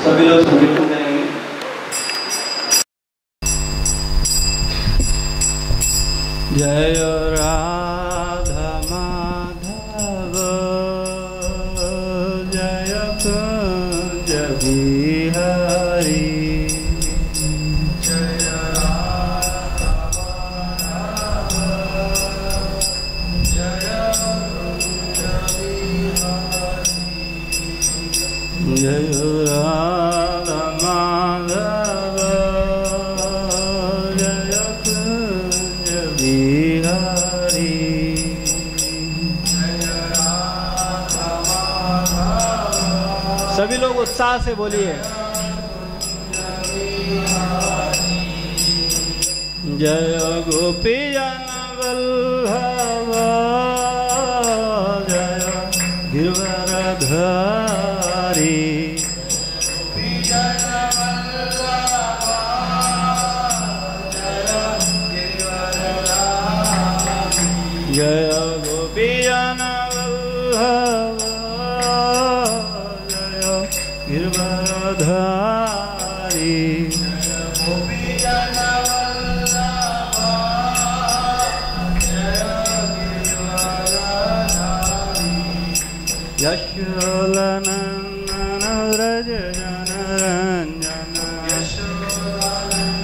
सभी लोग संकीर्तन करेंगे। जय राधा माधव जय कुंज बिहारी। जय राधा माधव जय कुंज बिहारी। जय राधा माधव जय कुंज बिहारी। सभी लोग उत्साह से बोलिए जय गोपी जन वल्लभ जय गिरवरधारी। जय गोपी जन वल्लभ जय गिरवरधारी। यशोलनन्दन व्रज जनरञ्जन यशोलनन्दन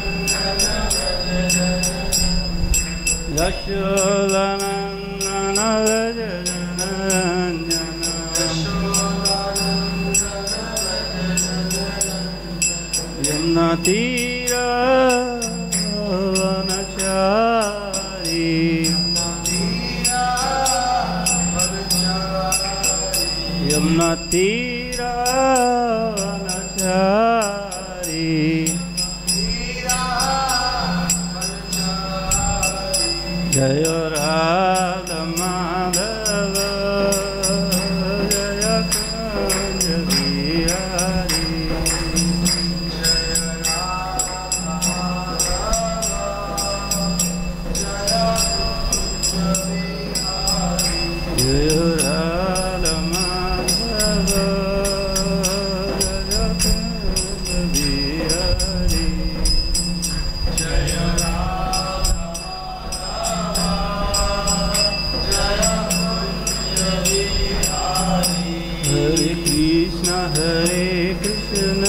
व्रज जनरञ्जन यमुनातीरवनचारी। यमुनातीरवनचारी। जय राधा माधव जय कुंज बिहारी। जय राधा माधव जय कुंज बिहारी। जय राधा जय कुंज बिहारी। हरे कृष्ण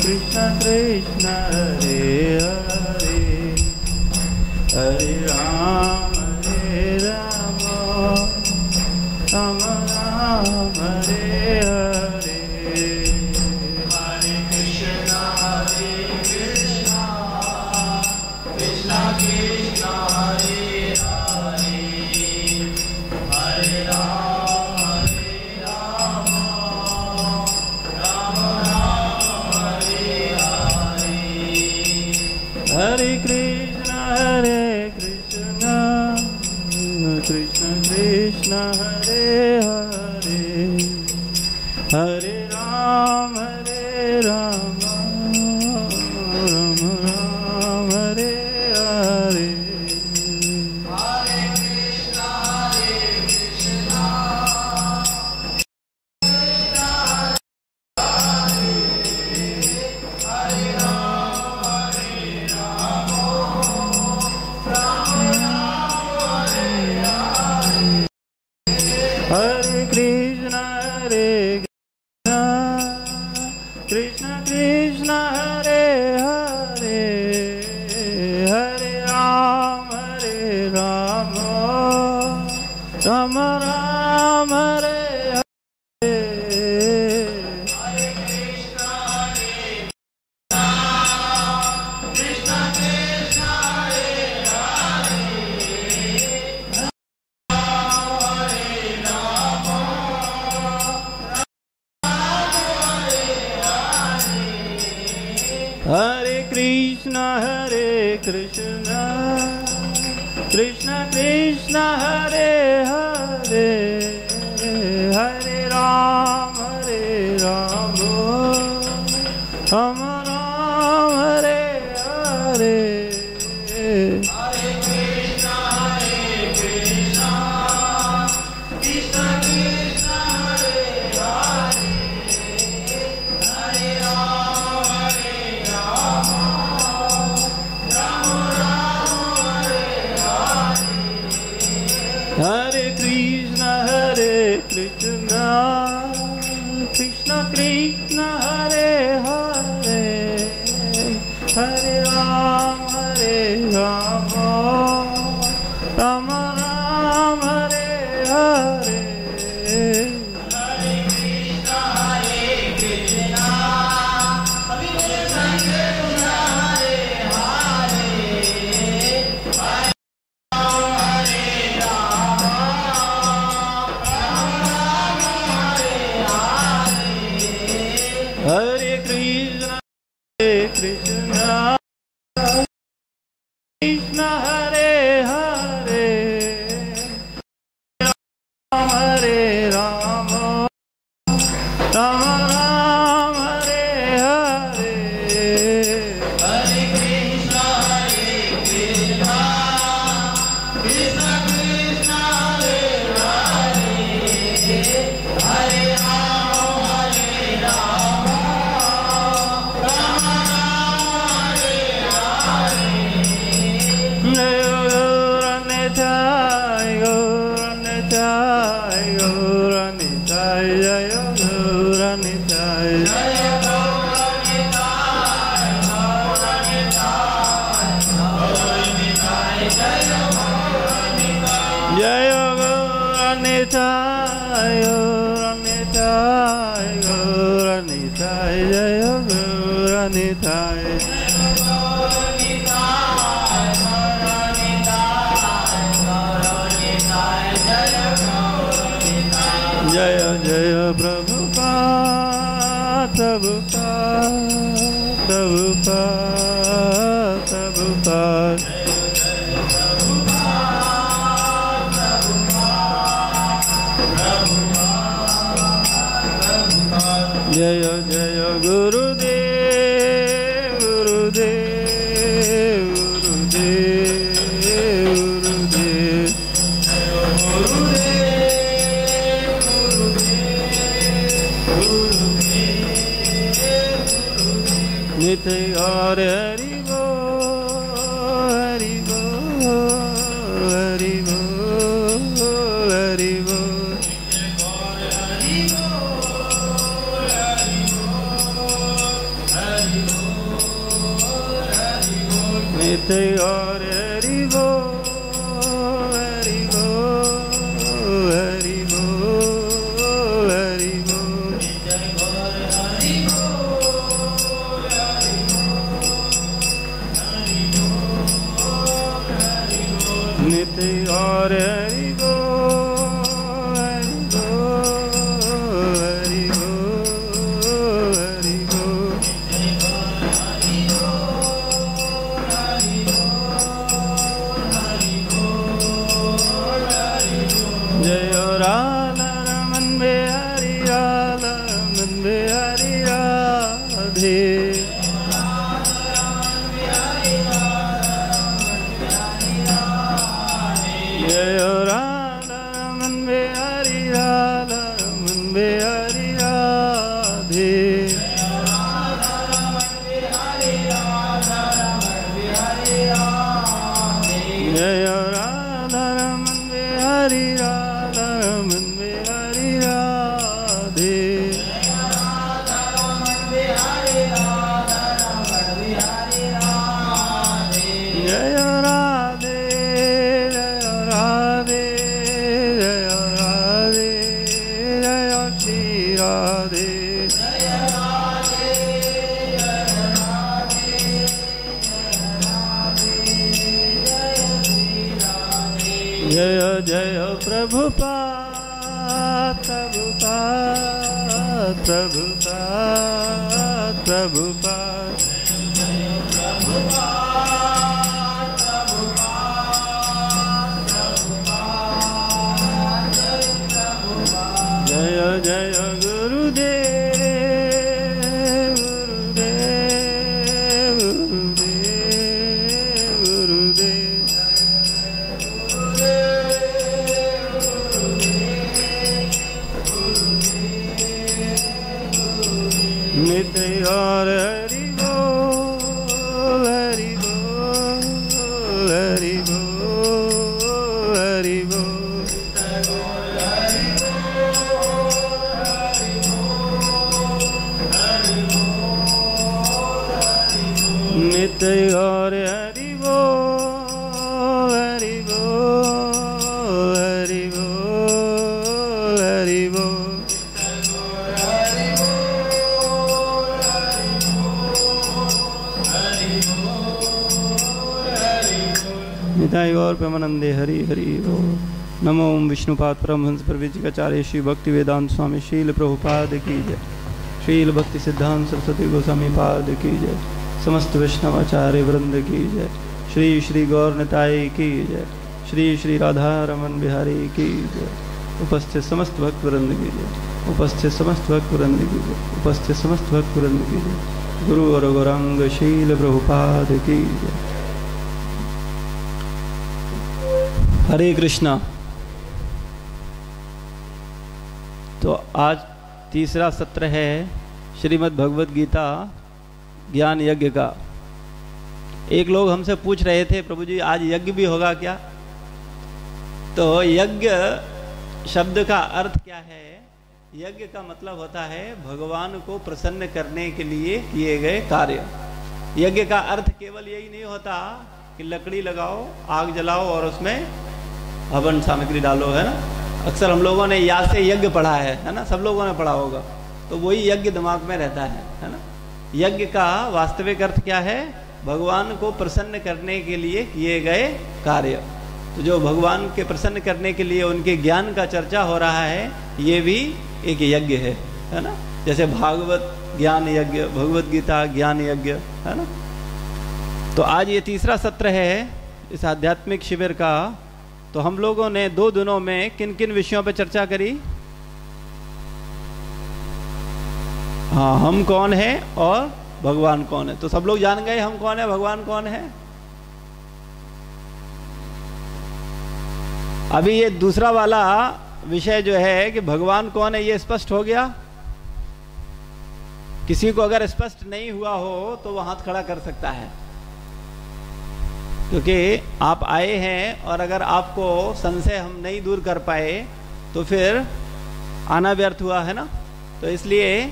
कृष्ण कृष्ण हरे हरे हरे राम राम राम हरे हरे। हरे कृष्ण कृष्ण कृष्ण हरे हरे हरे राम राम राम हरे हरे। हरे कृष्ण कृष्ण कृष्ण हरे हरे हरे राम राम राम हरे हरे। हरे कृष्ण हरे कृष्ण कृष्ण कृष्ण हरे हरे हरे राम राम राम हरे हरे। हरे कृष्ण कृष्ण कृष्ण हरे हरे हरे कृष्ण कृष्ण कृष्ण कृष्ण हरे हरे हरे राम राम राम हरे हरे। हरे Krishna Krishna Krishna Krishna Hare Hare Krishna Hare Hare Hare Ram Ram Ram Hare Hare Krishna Hare Hare Hare Rama Rama Rama Hare Hare Hare Krishna Hare Krishna Krishna Krishna Hare Hare Hare Rama Hare Rama Rama Rama Hare Hare जय जय प्रभुपाद प्रभुपाद प्रभुपाद प्रभुपाद जय जय गुरुदेव गुरुदेव गुरुदेव नित्य और हरि बोल हरि बोल हरि बोल हरि बोल नित्य और हरि बोल हरि बोल हरि बोल हरि बोल नित्य और हरि बोल हरि बोल हरि बोल हरि बोल जय राधा रमन बिहारी राधा रमन बिहारी राधे जय राधा रमन बिहारी राधा रमन बिहारी राधे जय राधा रमन बिहारी राधा रमन बिहारी राधे जय राधे जय राधे जय राधे जय श्री राधे जय जय प्रभुपाद प्रभुपाद प्रभुपाद प्रभुपाद जय जय गुरुदेव गुरुदेव गुरुदेव गुरुदेव नित्य और हरि बोल हरि बोल हरि बोल हरि बोल नित्य गौर हरि बोल हरि बोल हरि बोल हरि बोल। निताई गौर प्रेमानंदे हरि हरि बोल। नमो ओम विष्णुपाद परमहंस प्रवेशिकाचार्य श्री भक्ति वेदांत स्वामी शील प्रभुपाद की जय। शील भक्ति सिद्धांत सरस्वती गोस्वामी पाद की जय। समस्त वैष्णवाचार्य वृंद की जय। श्री श्री गौर निताई की जय। श्री श्री राधा रमन बिहारी की जय। उपस्थित समस्त भक्त वृंद की जय। उपस्थित समस्त भक्त वृंद की जय। उपस्थित समस्त भक्त वृंद की जय। गुरु और गौरांग शील प्रभुपाद की जय। हरे कृष्णा। तो आज तीसरा सत्र है श्रीमद् भगवद गीता ज्ञान यज्ञ का। एक लोग हमसे पूछ रहे थे, प्रभु जी आज यज्ञ भी होगा क्या? तो यज्ञ शब्द का अर्थ क्या है? यज्ञ का मतलब होता है भगवान को प्रसन्न करने के लिए किए गए कार्य। यज्ञ का अर्थ केवल यही नहीं होता कि लकड़ी लगाओ, आग जलाओ और उसमें हवन सामग्री डालो, है ना। अक्सर हम लोगों ने या से यज्ञ पढ़ा है ना, सब लोगों ने पढ़ा होगा, तो वही यज्ञ दिमाग में रहता है ना। यज्ञ का वास्तविक अर्थ क्या है? भगवान को प्रसन्न करने के लिए किए गए कार्य। तो जो भगवान के प्रसन्न करने के लिए उनके ज्ञान का चर्चा हो रहा है, ये भी एक यज्ञ है ना। जैसे भागवत ज्ञान यज्ञ, भगवत गीता ज्ञान यज्ञ, है ना। तो आज ये तीसरा सत्र है इस आध्यात्मिक शिविर का। तो हम लोगों ने 2 दिनों में किन किन विषयों पर चर्चा करी? हाँ, हम कौन है और भगवान कौन है। तो सब लोग जान गए हम कौन है, भगवान कौन है। अभी ये दूसरा वाला विषय जो है कि भगवान कौन है, ये स्पष्ट हो गया? किसी को अगर स्पष्ट नहीं हुआ हो तो वो हाथ खड़ा कर सकता है, क्योंकि आप आए हैं और अगर आपको संशय हम नहीं दूर कर पाए तो फिर आना व्यर्थ हुआ, है ना। तो इसलिए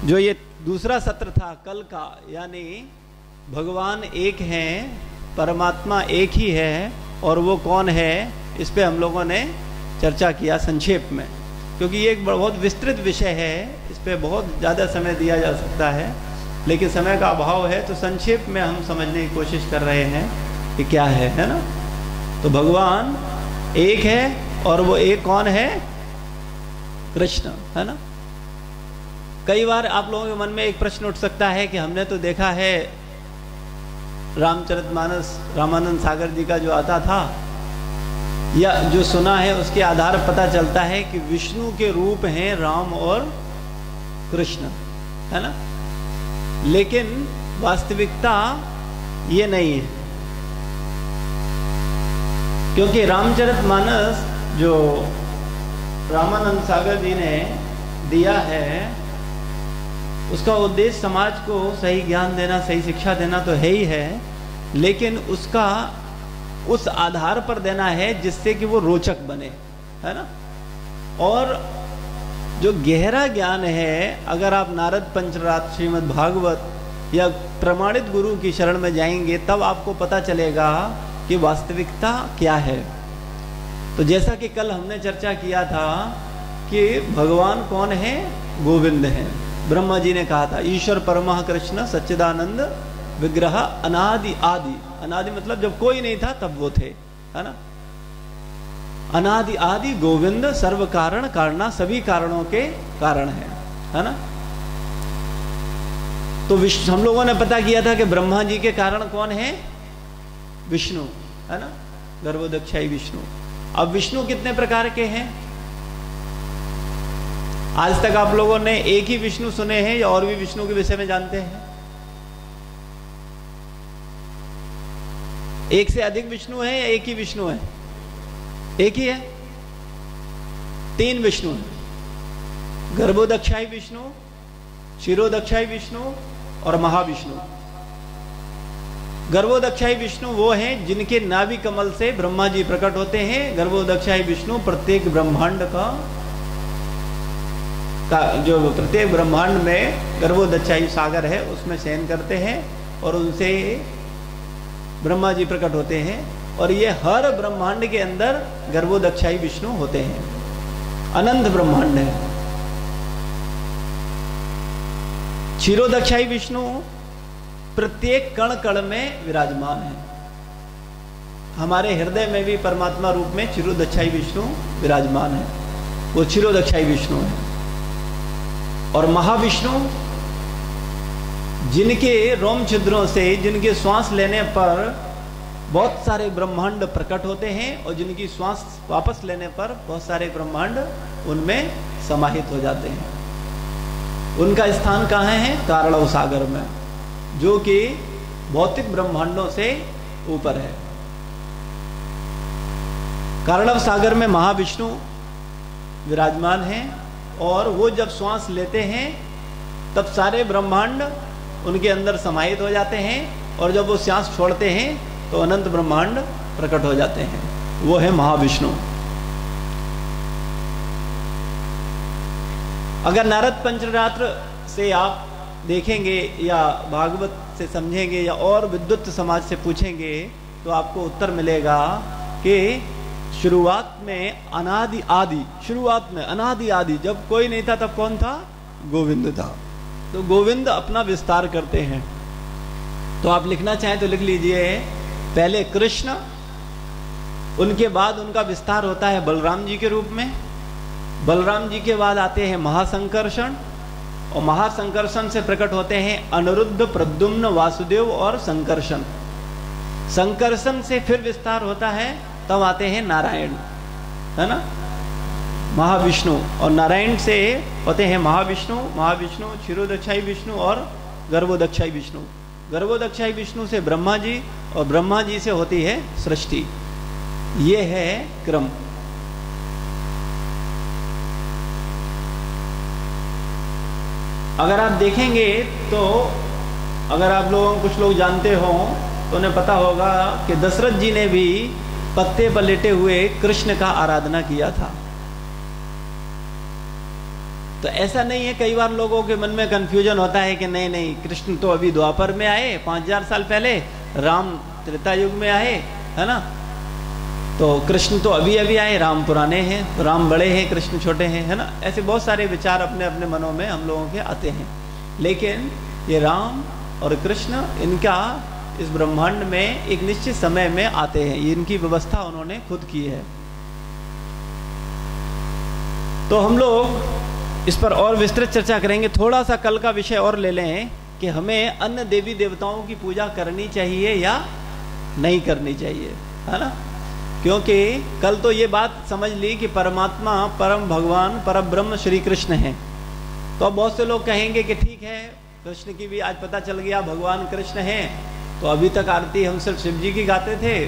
जो ये दूसरा सत्र था कल का, यानी भगवान एक हैं, परमात्मा एक ही है और वो कौन है, इस पे हम लोगों ने चर्चा किया संक्षेप में, क्योंकि ये एक बहुत विस्तृत विषय है। इस पे बहुत ज़्यादा समय दिया जा सकता है, लेकिन समय का अभाव है, तो संक्षेप में हम समझने की कोशिश कर रहे हैं कि क्या है ना। तो भगवान एक है और वो एक कौन है? कृष्ण, है ना। कई बार आप लोगों के मन में एक प्रश्न उठ सकता है कि हमने तो देखा है रामचरितमानस रामानंद सागर जी का जो आता था, या जो सुना है उसके आधार पर पता चलता है कि विष्णु के रूप हैं राम और कृष्ण, है ना। लेकिन वास्तविकता ये नहीं है, क्योंकि रामचरितमानस जो रामानंद सागर जी ने दिया है, उसका उद्देश्य समाज को सही ज्ञान देना, सही शिक्षा देना तो है ही है, लेकिन उसका उस आधार पर देना है जिससे कि वो रोचक बने, है ना। और जो गहरा ज्ञान है, अगर आप नारद पंचरात्र, श्रीमद् भागवत या प्रमाणित गुरु की शरण में जाएंगे तब आपको पता चलेगा कि वास्तविकता क्या है। तो जैसा कि कल हमने चर्चा किया था कि भगवान कौन है? गोविंद है। ब्रह्मा जी ने कहा था ईश्वर परमः कृष्ण सच्चिदानंद विग्रह अनादि आदि। अनादि मतलब जब कोई नहीं था तब वो थे, है ना। अनादि आदि गोविंद सर्व कारण कारणा, सभी कारणों के कारण है ना। तो हम लोगों ने पता किया था कि ब्रह्मा जी के कारण कौन है? विष्णु, है ना, गर्भोदक्षाई विष्णु। अब विष्णु कितने प्रकार के हैं? आज तक आप लोगों ने एक ही विष्णु सुने हैं या और भी विष्णु के विषय में जानते हैं? एक से अधिक विष्णु है या एक ही विष्णु है? एक ही है। 3 विष्णु है, गर्भोदक्षाई विष्णु, शिरोदक्षाई विष्णु और महाविष्णु। गर्भोदक्षाई विष्णु वो हैं जिनके नाभि कमल से ब्रह्मा जी प्रकट होते हैं। गर्भोदक्षाई विष्णु प्रत्येक ब्रह्मांड का जो प्रत्येक ब्रह्मांड में गर्भोदक्षाई सागर है उसमें शयन करते हैं और उनसे ब्रह्मा जी प्रकट होते हैं। और ये हर ब्रह्मांड के अंदर गर्भोदक्षाई विष्णु होते हैं, अनंत ब्रह्मांड है। क्षीरोदक्षाई विष्णु प्रत्येक कण कण में विराजमान है। हमारे हृदय में भी परमात्मा रूप में क्षीरोदक्षाई विष्णु विराजमान है, वो क्षीरोदक्षाई विष्णु है। और महाविष्णु जिनके रोम छिद्रों से, जिनके श्वास लेने पर बहुत सारे ब्रह्मांड प्रकट होते हैं और जिनकी श्वास वापस लेने पर बहुत सारे ब्रह्मांड उनमें समाहित हो जाते हैं। उनका स्थान कहाँ है? कारणव सागर में, जो कि भौतिक ब्रह्मांडों से ऊपर है। कारणव सागर में महाविष्णु विराजमान हैं और वो जब श्वास लेते हैं तब सारे ब्रह्मांड उनके अंदर समाहित हो जाते हैं, और जब वो श्वास छोड़ते हैं तो अनंत ब्रह्मांड प्रकट हो जाते हैं। वो है महाविष्णु। अगर नारद पंचरात्र से आप देखेंगे या भागवत से समझेंगे या और विद्वत समाज से पूछेंगे तो आपको उत्तर मिलेगा कि शुरुआत में अनादि आदि, शुरुआत में अनादि आदि जब कोई नहीं था तब कौन था? गोविंद था। तो गोविंद अपना विस्तार करते हैं। तो आप लिखना चाहें तो लिख लीजिए, पहले कृष्ण, उनके बाद उनका विस्तार होता है बलराम जी के रूप में। बलराम जी के बाद आते हैं महासंकर्षण, और महासंकर्षण से प्रकट होते हैं अनिरुद्ध, प्रद्युम्न, वासुदेव और संकर्षण। संकर्षण से फिर विस्तार होता है, तब आते हैं नारायण, है ना, महाविष्णु। और नारायण से होते हैं महाविष्णु, महाविष्णु, क्षीरोदक्षाई विष्णु और गर्भोदक्षाई विष्णु। गर्भोदक्षाई विष्णु से ब्रह्मा जी, और ब्रह्मा जी से होती है सृष्टि। ये है क्रम। अगर आप देखेंगे तो, अगर आप लोग कुछ लोग जानते हो तो उन्हें पता होगा कि दशरथ जी ने भी पत्ते पर लेटे हुए कृष्ण का आराधना किया था। तो ऐसा नहीं है, कई बार लोगों के मन में कंफ्यूजन होता है कि नहीं नहीं, कृष्ण तो अभी द्वापर में आए 5000 साल पहले, राम त्रेता युग में आए, है ना, तो कृष्ण तो अभी अभी आए, राम पुराने हैं, तो राम बड़े हैं, कृष्ण छोटे हैं, है ना। ऐसे बहुत सारे विचार अपने अपने मनों में हम लोगों के आते हैं। लेकिन ये राम और कृष्ण, इनका इस ब्रह्मांड में एक निश्चित समय में आते हैं, ये इनकी व्यवस्था उन्होंने खुद की है। तो हम लोग इस पर और विस्तृत चर्चा करेंगे। थोड़ा सा कल का विषय और ले लें कि हमें अन्य देवी देवताओं की पूजा करनी चाहिए या नहीं करनी चाहिए, है ना। क्योंकि कल तो ये बात समझ ली कि परमात्मा, परम भगवान, परम ब्रह्म श्री कृष्ण हैं। तो अब बहुत से लोग कहेंगे कि ठीक है, कृष्ण की भी आज पता चल गया भगवान कृष्ण हैं, तो अभी तक आरती हम सिर्फ शिव जी की गाते थे,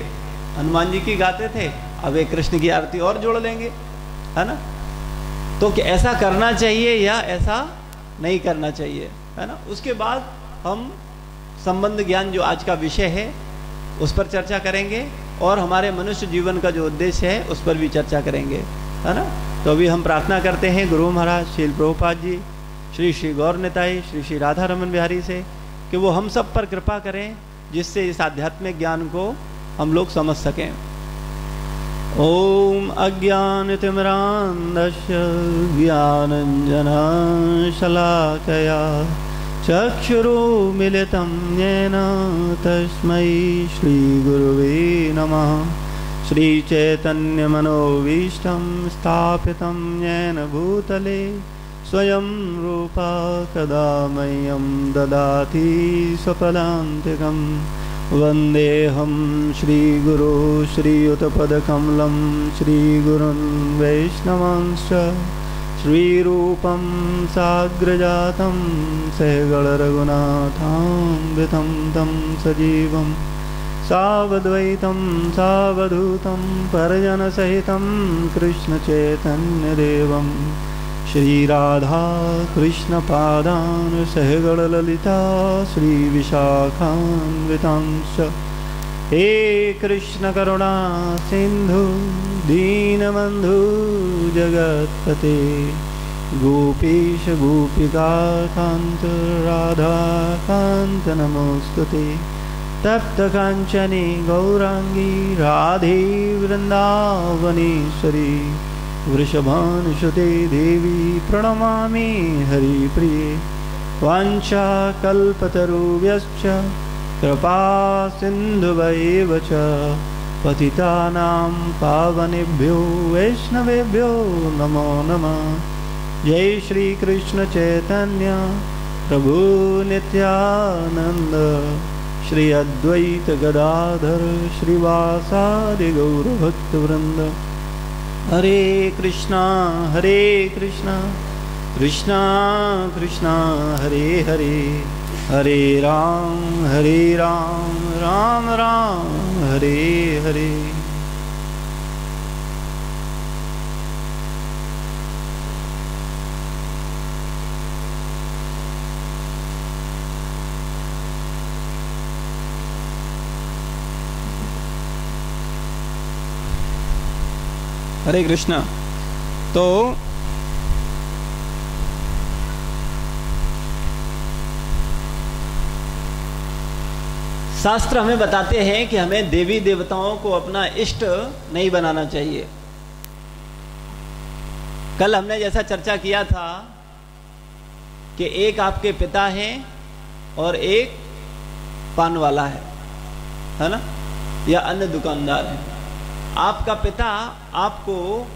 हनुमान जी की गाते थे, अब एक कृष्ण की आरती और जोड़ लेंगे, है ना। तो क्या ऐसा करना चाहिए या ऐसा नहीं करना चाहिए, है ना। उसके बाद हम संबंध ज्ञान, जो आज का विषय है, उस पर चर्चा करेंगे, और हमारे मनुष्य जीवन का जो उद्देश्य है उस पर भी चर्चा करेंगे, है ना। तो अभी हम प्रार्थना करते हैं गुरु महाराज श्रील प्रभुपाद जी, श्री श्री गौर निताई, श्री श्री राधा रमन बिहारी से, कि वो हम सब पर कृपा करें, जिससे इस आध्यात्मिक ज्ञान को हम लोग समझ सकें। ओम अज्ञानतिमिरान्धस्य ज्ञानञ्जनशलाकया चक्षुरुन्मिलितं येन तस्मै श्रीगुरुवे नमः। श्रीचैतन्यमनोभीष्टं स्थापितं येन भूतले स्वयं रूपा कदा मह्यं ददाति स्वपदान्तिकम्। वन्देऽहं श्रीगुरो श्रीयुतपदकमलं श्रीगुरुन् वैष्णवांश्च श्रीरूपं साग्रजातं सहगणरघुनाथान्वितं तं सजीवं सावद्वैतं सावधूतं परिजनसहितं कृष्णचैतन्यदेवं श्रीराधा कृष्णपादान् सहगणललिता श्रीविशाखान्वितांश्च। हे कृष्ण करुणा सिंधु दीनबन्धु जगत्पते, गोपीश गोपिकान्त राधाकान्त नमोस्तुते। तप्त कांचनी गौरांगी राधे वृंदावनेश्वरी। वृषभानुसुते देवी प्रणमामि हरिप्रिये। वाञ्छाकल्पतरुभ्यश्च कृपा सिन्धुभैव च पतितानां पावनेभ्यो वैष्णवेभ्यो नमो नमः। जय श्री कृष्ण चैतन्य प्रभु नित्यानंद श्री अद्वैत गदाधर श्रीवासादि गौर भक्त वृंद। हरे कृष्णा कृष्णा कृष्णा हरे हरे, हरे राम राम राम हरे हरे। हरे कृष्णा। तो शास्त्र हमें बताते हैं कि हमें देवी देवताओं को अपना इष्ट नहीं बनाना चाहिए। कल हमने जैसा चर्चा किया था कि एक आपके पिता हैं और एक पान वाला है ना, या अन्य दुकानदार है। आपका पिता आपको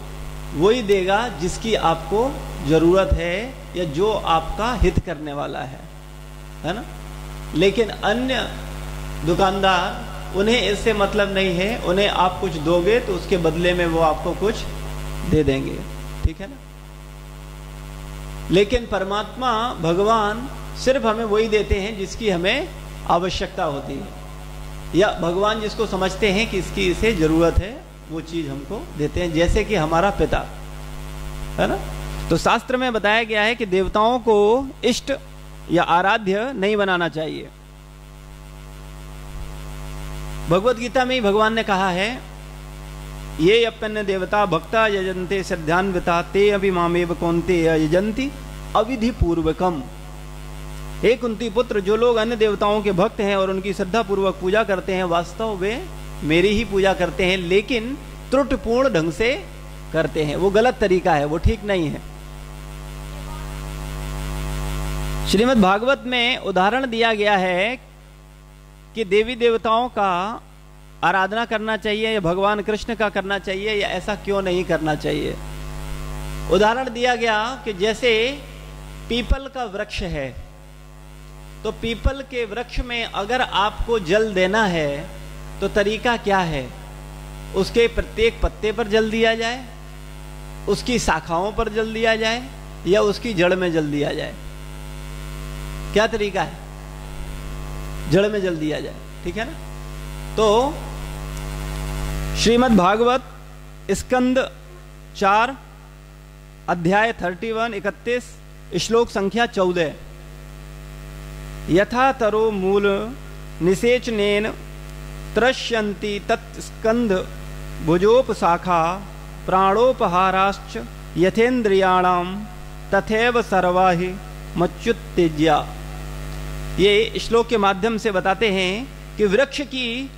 वही देगा जिसकी आपको जरूरत है या जो आपका हित करने वाला है ना। लेकिन अन्य दुकानदार, उन्हें इससे मतलब नहीं है, उन्हें आप कुछ दोगे तो उसके बदले में वो आपको कुछ दे देंगे, ठीक है ना। लेकिन परमात्मा भगवान सिर्फ हमें वही देते हैं जिसकी हमें आवश्यकता होती है, या भगवान जिसको समझते हैं कि इसकी इसे जरूरत है वो चीज हमको देते हैं, जैसे कि हमारा पिता है ना। तो शास्त्र में बताया गया है कि देवताओं को इष्ट या आराध्य नहीं बनाना चाहिए। भगवत गीता में ही भगवान ने कहा है, ये अपन्य देवता भक्ता यजन्ते श्रद्धान्विता ते अभि मामेव कौन्ते यजन्ति अविधि पूर्वकम। हे कुंती पुत्र, जो लोग अन्य देवताओं के भक्त हैं और उनकी श्रद्धा पूर्वक पूजा करते हैं, वास्तव वे मेरी ही पूजा करते हैं, लेकिन त्रुटिपूर्ण ढंग से करते हैं। वो गलत तरीका है, वो ठीक नहीं है। श्रीमद् भागवत में उदाहरण दिया गया है कि देवी देवताओं का आराधना करना चाहिए या भगवान कृष्ण का करना चाहिए या ऐसा क्यों नहीं करना चाहिए। उदाहरण दिया गया कि जैसे पीपल का वृक्ष है, तो पीपल के वृक्ष में अगर आपको जल देना है तो तरीका क्या है, उसके प्रत्येक पत्ते पर जल दिया जाए, उसकी शाखाओं पर जल दिया जाए, या उसकी जड़ में जल दिया जाए। क्या तरीका है? जड़ में जल दिया जाए, ठीक है ना। तो श्रीमद् भागवत स्कंद 4 अध्याय 31 31 श्लोक संख्या 14। यथा तरो मूल निषेचनेन त्रश्यन्ति तत्स्कंद भुजोपशाखा प्राणोपहाराश्च यथेन्द्रियाणां तथैव सर्वा हि मच्युत्तेज्या। ये श्लोक के माध्यम से बताते हैं कि वृक्ष की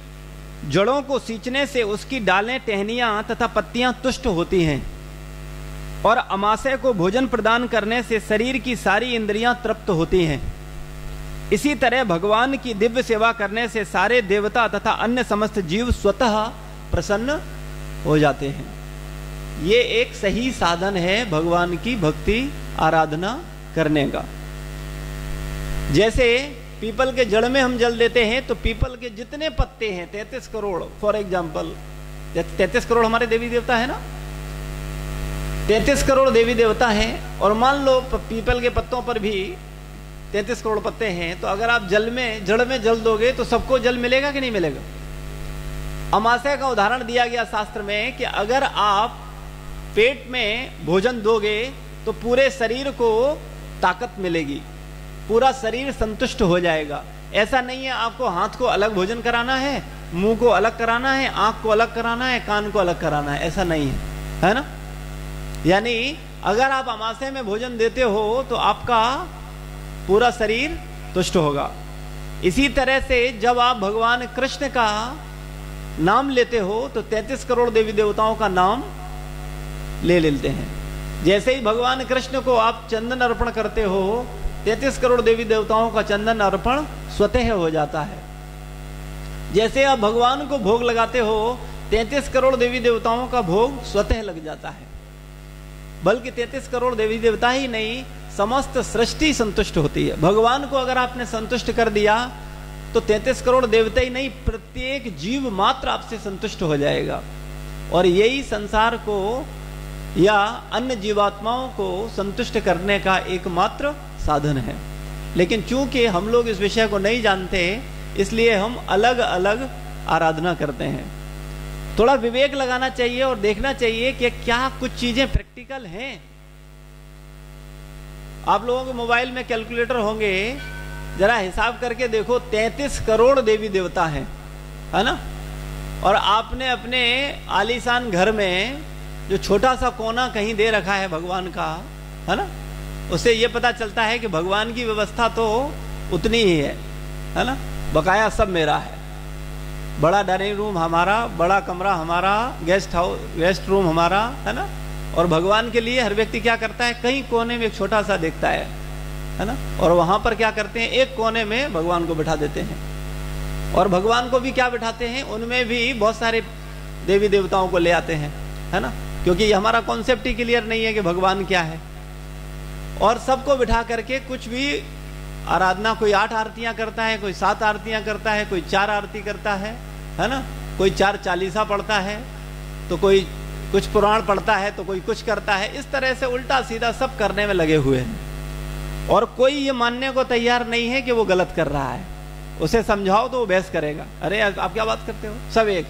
जड़ों को सींचने से उसकी डालें, टहनियां तथा पत्तियां तुष्ट होती हैं, और अमाशय को भोजन प्रदान करने से शरीर की सारी इंद्रियां तृप्त होती हैं। इसी तरह भगवान की दिव्य सेवा करने से सारे देवता तथा अन्य समस्त जीव स्वतः प्रसन्न हो जाते हैं। ये एक सही साधन है भगवान की भक्ति आराधना करने का। जैसे पीपल के जड़ में हम जल देते हैं, तो पीपल के जितने पत्ते हैं 33 करोड़, फॉर एग्जाम्पल 33 करोड़ हमारे देवी देवता है ना, 33 करोड़ देवी देवता हैं, और मान लो पीपल के पत्तों पर भी 33 करोड़ पत्ते हैं, तो अगर आप जल में जड़ में जल दोगे तो सबको जल मिलेगा कि नहीं मिलेगा। अमाशय का उदाहरण दिया गया शास्त्र में कि अगर आप पेट में भोजन दोगे तो पूरे शरीर को ताकत मिलेगी, पूरा शरीर संतुष्ट हो जाएगा। ऐसा नहीं है आपको हाथ को अलग भोजन कराना है, मुंह को अलग कराना है, आंख को अलग कराना है, कान को अलग कराना है, ऐसा नहीं है, है ना। यानी अगर आप अमाशय में भोजन देते हो तो आपका पूरा शरीर तुष्ट होगा। इसी तरह से जब आप भगवान कृष्ण का नाम लेते हो तो 33 करोड़ देवी देवताओं का नाम ले लेते हैं। जैसे ही भगवान कृष्ण को आप चंदन अर्पण करते हो 33 करोड़ देवी देवताओं का चंदन अर्पण स्वतः हो जाता है। जैसे आप भगवान को भोग लगाते हो 33 करोड़ देवी देवताओं का भोग स्वतः लग जाता है। बल्कि 33 करोड़ देवी देवता ही नहीं, समस्त सृष्टि संतुष्ट होती है। भगवान को अगर आपने संतुष्ट कर दिया तो 33 करोड़ देवता ही नहीं, प्रत्येक जीव मात्र आपसे संतुष्ट हो जाएगा। और यही संसार को या अन्य जीवात्माओं को संतुष्ट करने का एकमात्र साधन है। लेकिन चूंकि हम लोग इस विषय को नहीं जानते, इसलिए हम अलग अलग आराधना करते हैं। थोड़ा विवेक लगाना चाहिए और देखना चाहिए कि क्या कुछ चीजें प्रैक्टिकल हैं। आप लोगों के मोबाइल में कैलकुलेटर होंगे, जरा हिसाब करके देखो 33 करोड़ देवी देवता हैं, है ना। और आपने अपने आलीशान घर में जो छोटा सा कोना कहीं दे रखा है भगवान का, है ना, उससे यह पता चलता है कि भगवान की व्यवस्था तो उतनी ही है ना। बकाया सब मेरा है। बड़ा डाइनिंग रूम हमारा, बड़ा कमरा हमारा, गेस्ट रूम हमारा, है ना। और भगवान के लिए हर व्यक्ति क्या करता है, कहीं कोने में एक छोटा सा देखता है ना। और वहां पर क्या करते हैं, एक कोने में भगवान को बिठा देते हैं। और भगवान को भी क्या बिठाते हैं, उनमें भी बहुत सारे देवी देवताओं को ले आते हैं, है ना। क्योंकि ये हमारा कॉन्सेप्ट ही क्लियर नहीं है कि भगवान क्या है। और सबको बिठा करके कुछ भी आराधना, कोई 8 आरतियां करता है, कोई 7 आरतियां करता है, कोई 4 आरती करता है ना। कोई 4 चालीसा पढ़ता है, तो कोई कुछ पुराण पढ़ता है, तो कोई कुछ करता है। इस तरह से उल्टा सीधा सब करने में लगे हुए हैं। और कोई ये मानने को तैयार नहीं है कि वो गलत कर रहा है। उसे समझाओ तो वो बहस करेगा, अरे आप क्या बात करते हो, सब एक।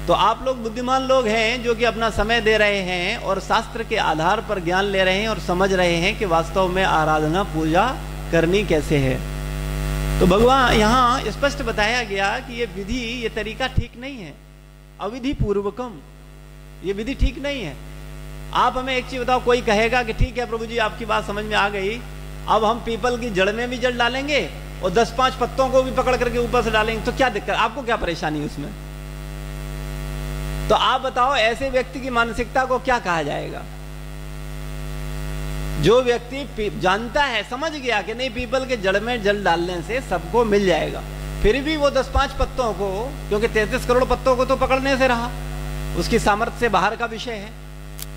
तो आप लोग बुद्धिमान लोग हैं जो कि अपना समय दे रहे हैं और शास्त्र के आधार पर ज्ञान ले रहे हैं और समझ रहे हैं कि वास्तव में आराधना पूजा करनी कैसे है। तो भगवान यहाँ स्पष्ट बताया गया कि ये विधि, ये तरीका ठीक नहीं है, अविधि पूर्वकम, ये विधि ठीक नहीं है। आप हमें एक चीज बताओ, कोई कहेगा कि ठीक है प्रभु जी आपकी बात समझ में आ गई, अब हम पीपल की जड़ में भी जल डालेंगे और 10-5 पत्तों को भी पकड़ करके ऊपर से डालेंगे, तो क्या दिक्कत, आपको क्या परेशानी है उसमें। तो आप बताओ ऐसे व्यक्ति की मानसिकता को क्या कहा जाएगा। जो व्यक्ति जानता है, समझ गया कि नहीं पीपल के जड़ में जल डालने से सबको मिल जाएगा, फिर भी वो 10-5 पत्तों को, क्योंकि 33 करोड़ पत्तों को तो पकड़ने से रहा, उसकी सामर्थ्य से बाहर का विषय है,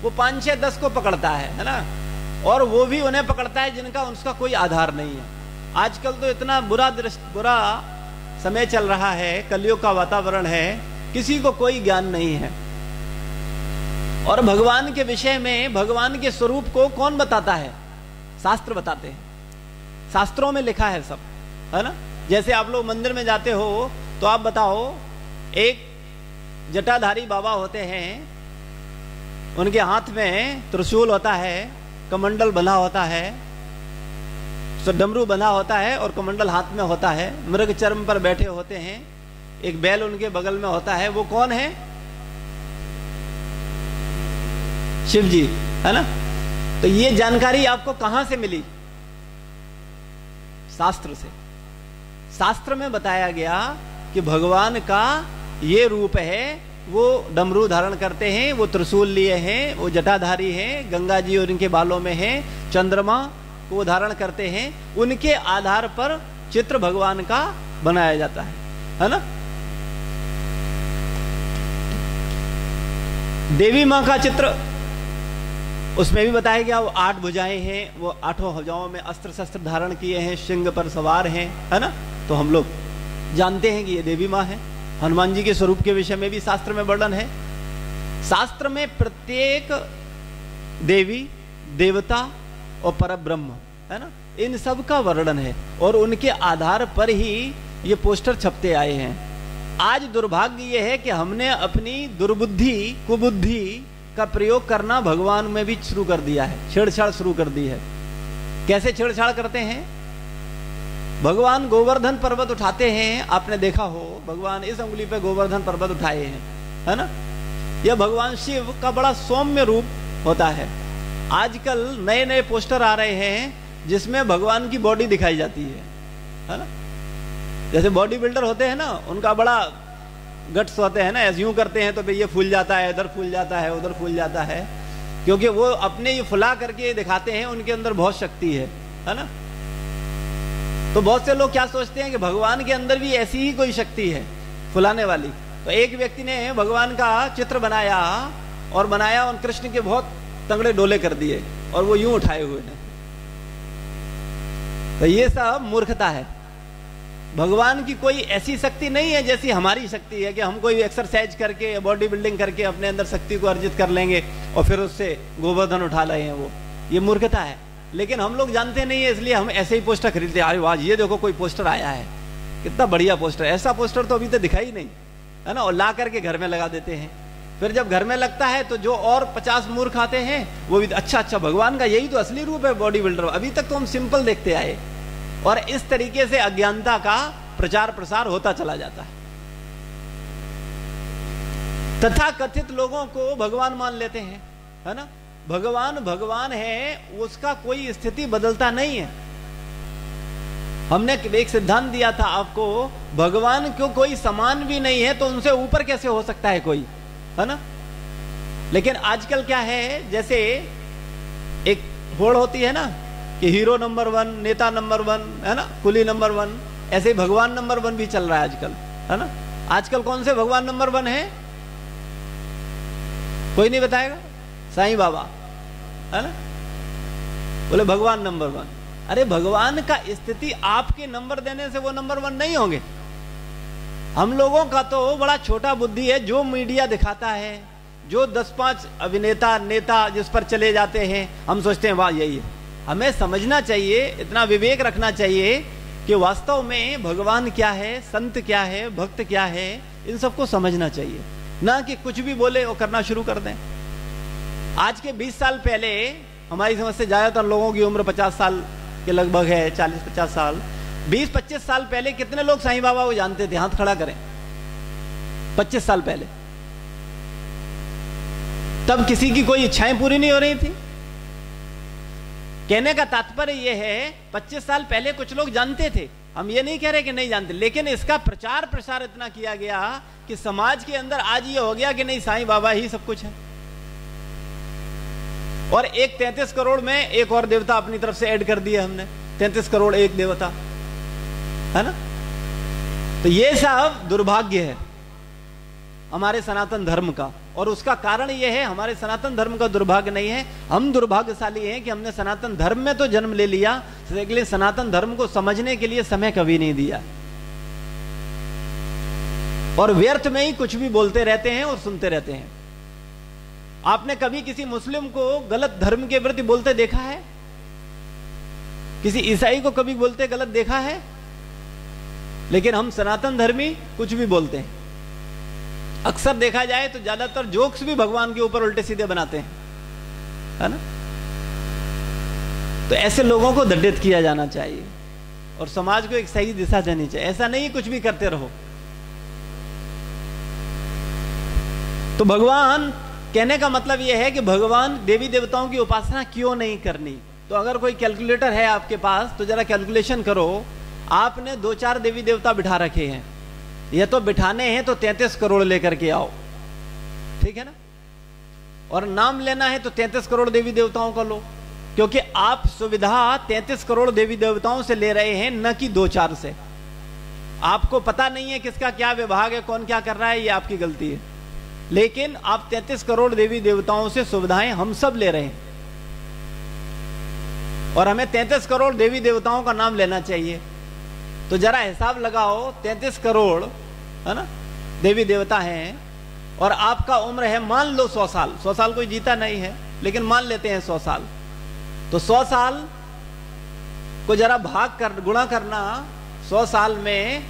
वो 5-6-10 को पकड़ता है ना। और वो भी उन्हें पकड़ता है जिनका उसका कोई आधार नहीं है। आजकल तो इतना बुरा समय चल रहा है, कलयुग का वातावरण है, किसी को कोई ज्ञान नहीं है। और भगवान के विषय में, भगवान के स्वरूप को कौन बताता है, शास्त्र बताते हैं, शास्त्रों में लिखा है सब, है ना। जैसे आप लोग मंदिर में जाते हो तो आप बताओ, एक जटाधारी बाबा होते हैं, उनके हाथ में त्रिशूल होता है, कमंडल बंधा होता है, डमरू बंधा होता है और कमंडल हाथ में होता है, मृग चर्म पर बैठे होते हैं, एक बैल उनके बगल में होता है। वो कौन है, शिव जी, है ना। तो ये जानकारी आपको कहां से मिली, शास्त्र से। शास्त्र में बताया गया कि भगवान का ये रूप है, वो डमरू धारण करते हैं, वो त्रिशूल लिए हैं, वो जटाधारी हैं, गंगा जी और इनके बालों में हैं, चंद्रमा को वो धारण करते हैं। उनके आधार पर चित्र भगवान का बनाया जाता है ना। देवी मां का चित्र, उसमें भी बताया गया, वो 8 भुजाएं हैं, वो 8 भुजाओं में अस्त्र शस्त्र धारण किए हैं, सिंह पर सवार हैं, है ना। तो हम लोग जानते हैं कि ये देवी मां है। हनुमान जी के स्वरूप के विषय में भी शास्त्र में वर्णन है। शास्त्र में प्रत्येक देवी, देवता और परब्रह्म, है ना, इन सब का वर्णन है और उनके आधार पर ही ये पोस्टर छपते आए हैं। आज दुर्भाग्य ये है कि हमने अपनी दुर्बुद्धि, कुबुद्धि का प्रयोग करना भगवान में भी शुरू कर दिया है, छेड़छाड़ शुरू कर दी है। कैसे छेड़छाड़ करते हैं, भगवान गोवर्धन पर्वत उठाते हैं, आपने देखा हो, भगवान इस उंगली पे गोवर्धन पर्वत उठाए हैं, है ना। यह भगवान शिव का बड़ा सौम्य रूप होता है। आजकल नए नए पोस्टर आ रहे हैं जिसमें भगवान की बॉडी दिखाई जाती है ना। जैसे बॉडी बिल्डर होते हैं ना, उनका बड़ा गट्स होते हैं ना, ऐसे यूं करते हैं तो भाई ये फूल जाता है, इधर फूल जाता है, उधर फूल जाता है, क्योंकि वो अपने ये फुला करके दिखाते हैं, उनके अंदर बहुत शक्ति है ना। तो बहुत से लोग क्या सोचते हैं कि भगवान के अंदर भी ऐसी ही कोई शक्ति है फुलाने वाली। तो एक व्यक्ति ने भगवान का चित्र बनाया और कृष्ण के बहुत तंगड़े डोले कर दिए और वो यूं उठाए हुए हैं। तो ये सब मूर्खता है। भगवान की कोई ऐसी शक्ति नहीं है जैसी हमारी शक्ति है कि हम कोई एक्सरसाइज करके बॉडी बिल्डिंग करके अपने अंदर शक्ति को अर्जित कर लेंगे और फिर उससे गोवर्धन उठा रहे हैं। वो ये मूर्खता है। लेकिन हम लोग जानते नहीं है, इसलिए हम ऐसे ही पोस्टर खरीदते हैं। अरे वाह, ये देखो कोई पोस्टर आया है, कितना बढ़िया पोस्टर। ऐसा पोस्टर तो अभी तक दिखा ही नहीं है ना, और ला करके घर में लगा देते हैं। फिर जब घर में लगता है तो जो और 50 मूर्ख आते हैं वो भी अच्छा भगवान का यही तो असली रूप है बॉडी बिल्डर। अभी तक तो हम सिंपल देखते आए, और इस तरीके से अज्ञानता का प्रचार प्रसार होता चला जाता है। तथा कथित लोगों को भगवान मान लेते हैं, है ना। भगवान है, उसका कोई स्थिति बदलता नहीं है। हमने एक सिद्धांत दिया था आपको, भगवान को कोई समान भी नहीं है तो उनसे ऊपर कैसे हो सकता है कोई, है ना। लेकिन आजकल क्या है, जैसे एक होड़ होती है ना कि हीरो नंबर 1, नेता नंबर 1, है ना, कुली नंबर 1, ऐसे ही भगवान नंबर 1 भी चल रहा है आजकल, है ना। आजकल कौन से भगवान नंबर 1 है, कोई नहीं बताएगा? साईं बाबा, है ना, बोले भगवान नंबर 1। अरे भगवान का स्थिति आपके नंबर देने से वो नंबर 1 नहीं होंगे। हम लोगों का तो बड़ा छोटा बुद्धि है। जो मीडिया दिखाता है, जो 10-5 अभिनेता नेता जिस पर चले जाते हैं, हम सोचते हैं वाह यही है। हमें समझना चाहिए, इतना विवेक रखना चाहिए कि वास्तव में भगवान क्या है, संत क्या है, भक्त क्या है, इन सबको समझना चाहिए, ना कि कुछ भी बोले और करना शुरू कर दें। आज के 20 साल पहले, हमारी समझ से ज्यादातर लोगों की उम्र 50 साल के लगभग है, 40-50 साल, 20-25 साल पहले कितने लोग साईं बाबा को जानते थे? हाथ खड़ा करें। 25 साल पहले तब किसी की कोई इच्छाएं पूरी नहीं हो रही थी। कहने का तात्पर्य यह है, 25 साल पहले कुछ लोग जानते थे, हम ये नहीं कह रहे कि नहीं जानते, लेकिन इसका प्रचार प्रसार इतना किया गया कि समाज के अंदर आज ये हो गया कि नहीं, साईं बाबा ही सब कुछ है। और एक 33 करोड़ में एक और देवता अपनी तरफ से ऐड कर दिया हमने, 33 करोड़ एक देवता, है ना। तो ये सब दुर्भाग्य है हमारे सनातन धर्म का, और उसका कारण यह है, हमारे सनातन धर्म का दुर्भाग्य नहीं है, हम दुर्भाग्यशाली हैं कि हमने सनातन धर्म में तो जन्म ले लिया, लेकिन सनातन धर्म को समझने के लिए समय कभी नहीं दिया, और व्यर्थ में ही कुछ भी बोलते रहते हैं और सुनते रहते हैं। आपने कभी किसी मुस्लिम को गलत धर्म के प्रति बोलते देखा है? किसी ईसाई को कभी बोलते गलत देखा है? लेकिन हम सनातन धर्मी कुछ भी बोलते हैं। अक्सर देखा जाए तो ज्यादातर जोक्स भी भगवान के ऊपर उल्टे सीधे बनाते हैं, है ना। तो ऐसे लोगों को दंडित किया जाना चाहिए और समाज को एक सही दिशा देनी चाहिए। ऐसा नहीं कुछ भी करते रहो। तो भगवान, कहने का मतलब यह है कि भगवान देवी देवताओं की उपासना क्यों नहीं करनी। तो अगर कोई कैलकुलेटर है आपके पास तो जरा कैलकुलेशन करो। आपने 2-4 देवी देवता बिठा रखे हैं, ये तो बिठाने हैं तो 33 करोड़ लेकर के आओ, ठीक है ना। और नाम लेना है तो 33 करोड़ देवी देवताओं का लो, क्योंकि आप सुविधा 33 करोड़ देवी देवताओं से ले रहे हैं, न कि 2-4 से। आपको पता नहीं है किसका क्या विभाग है, कौन क्या कर रहा है, ये आपकी गलती है। लेकिन आप 33 करोड़ देवी देवताओं से सुविधाएं हम सब ले रहे हैं, और हमें 33 करोड़ देवी देवताओं का नाम लेना चाहिए। तो जरा हिसाब लगाओ, 33 करोड़, है ना, देवी देवता हैं, और आपका उम्र है मान लो 100 साल। 100 साल कोई जीता नहीं है, लेकिन मान लेते हैं 100 साल। तो 100 साल को जरा भाग कर गुणा करना 100 साल में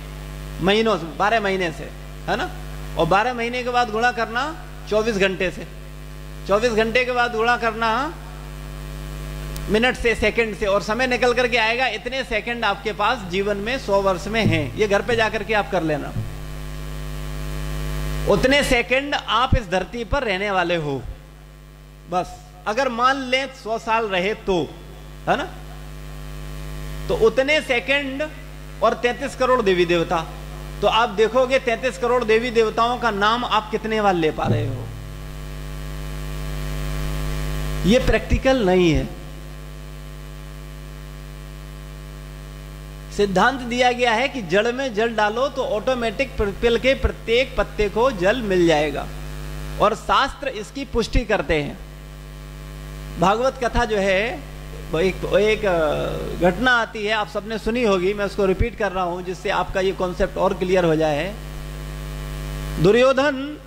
महीनों से, 12 महीने से, है ना, और 12 महीने के बाद गुणा करना 24 घंटे से, 24 घंटे के बाद गुणा करना मिनट से, सेकंड से, और समय निकल करके आएगा इतने सेकंड आपके पास जीवन में 100 वर्ष में हैं। ये घर पे जाकर के आप कर लेना। उतने सेकंड आप इस धरती पर रहने वाले हो, बस। अगर मान लें 100 साल रहे तो, है ना, तो उतने सेकंड और 33 करोड़ देवी देवता, तो आप देखोगे 33 करोड़ देवी देवताओं का नाम आप कितने बार ले पा रहे हो। ये प्रैक्टिकल नहीं है। सिद्धांत दिया गया है कि जड़ में जल डालो तो ऑटोमेटिक पिल के प्रत्येक पत्ते को जल मिल जाएगा, और शास्त्र इसकी पुष्टि करते हैं। भागवत कथा जो है वो एक घटना आती है, आप सबने सुनी होगी, मैं उसको रिपीट कर रहा हूं जिससे आपका ये कॉन्सेप्ट और क्लियर हो जाए। दुर्योधन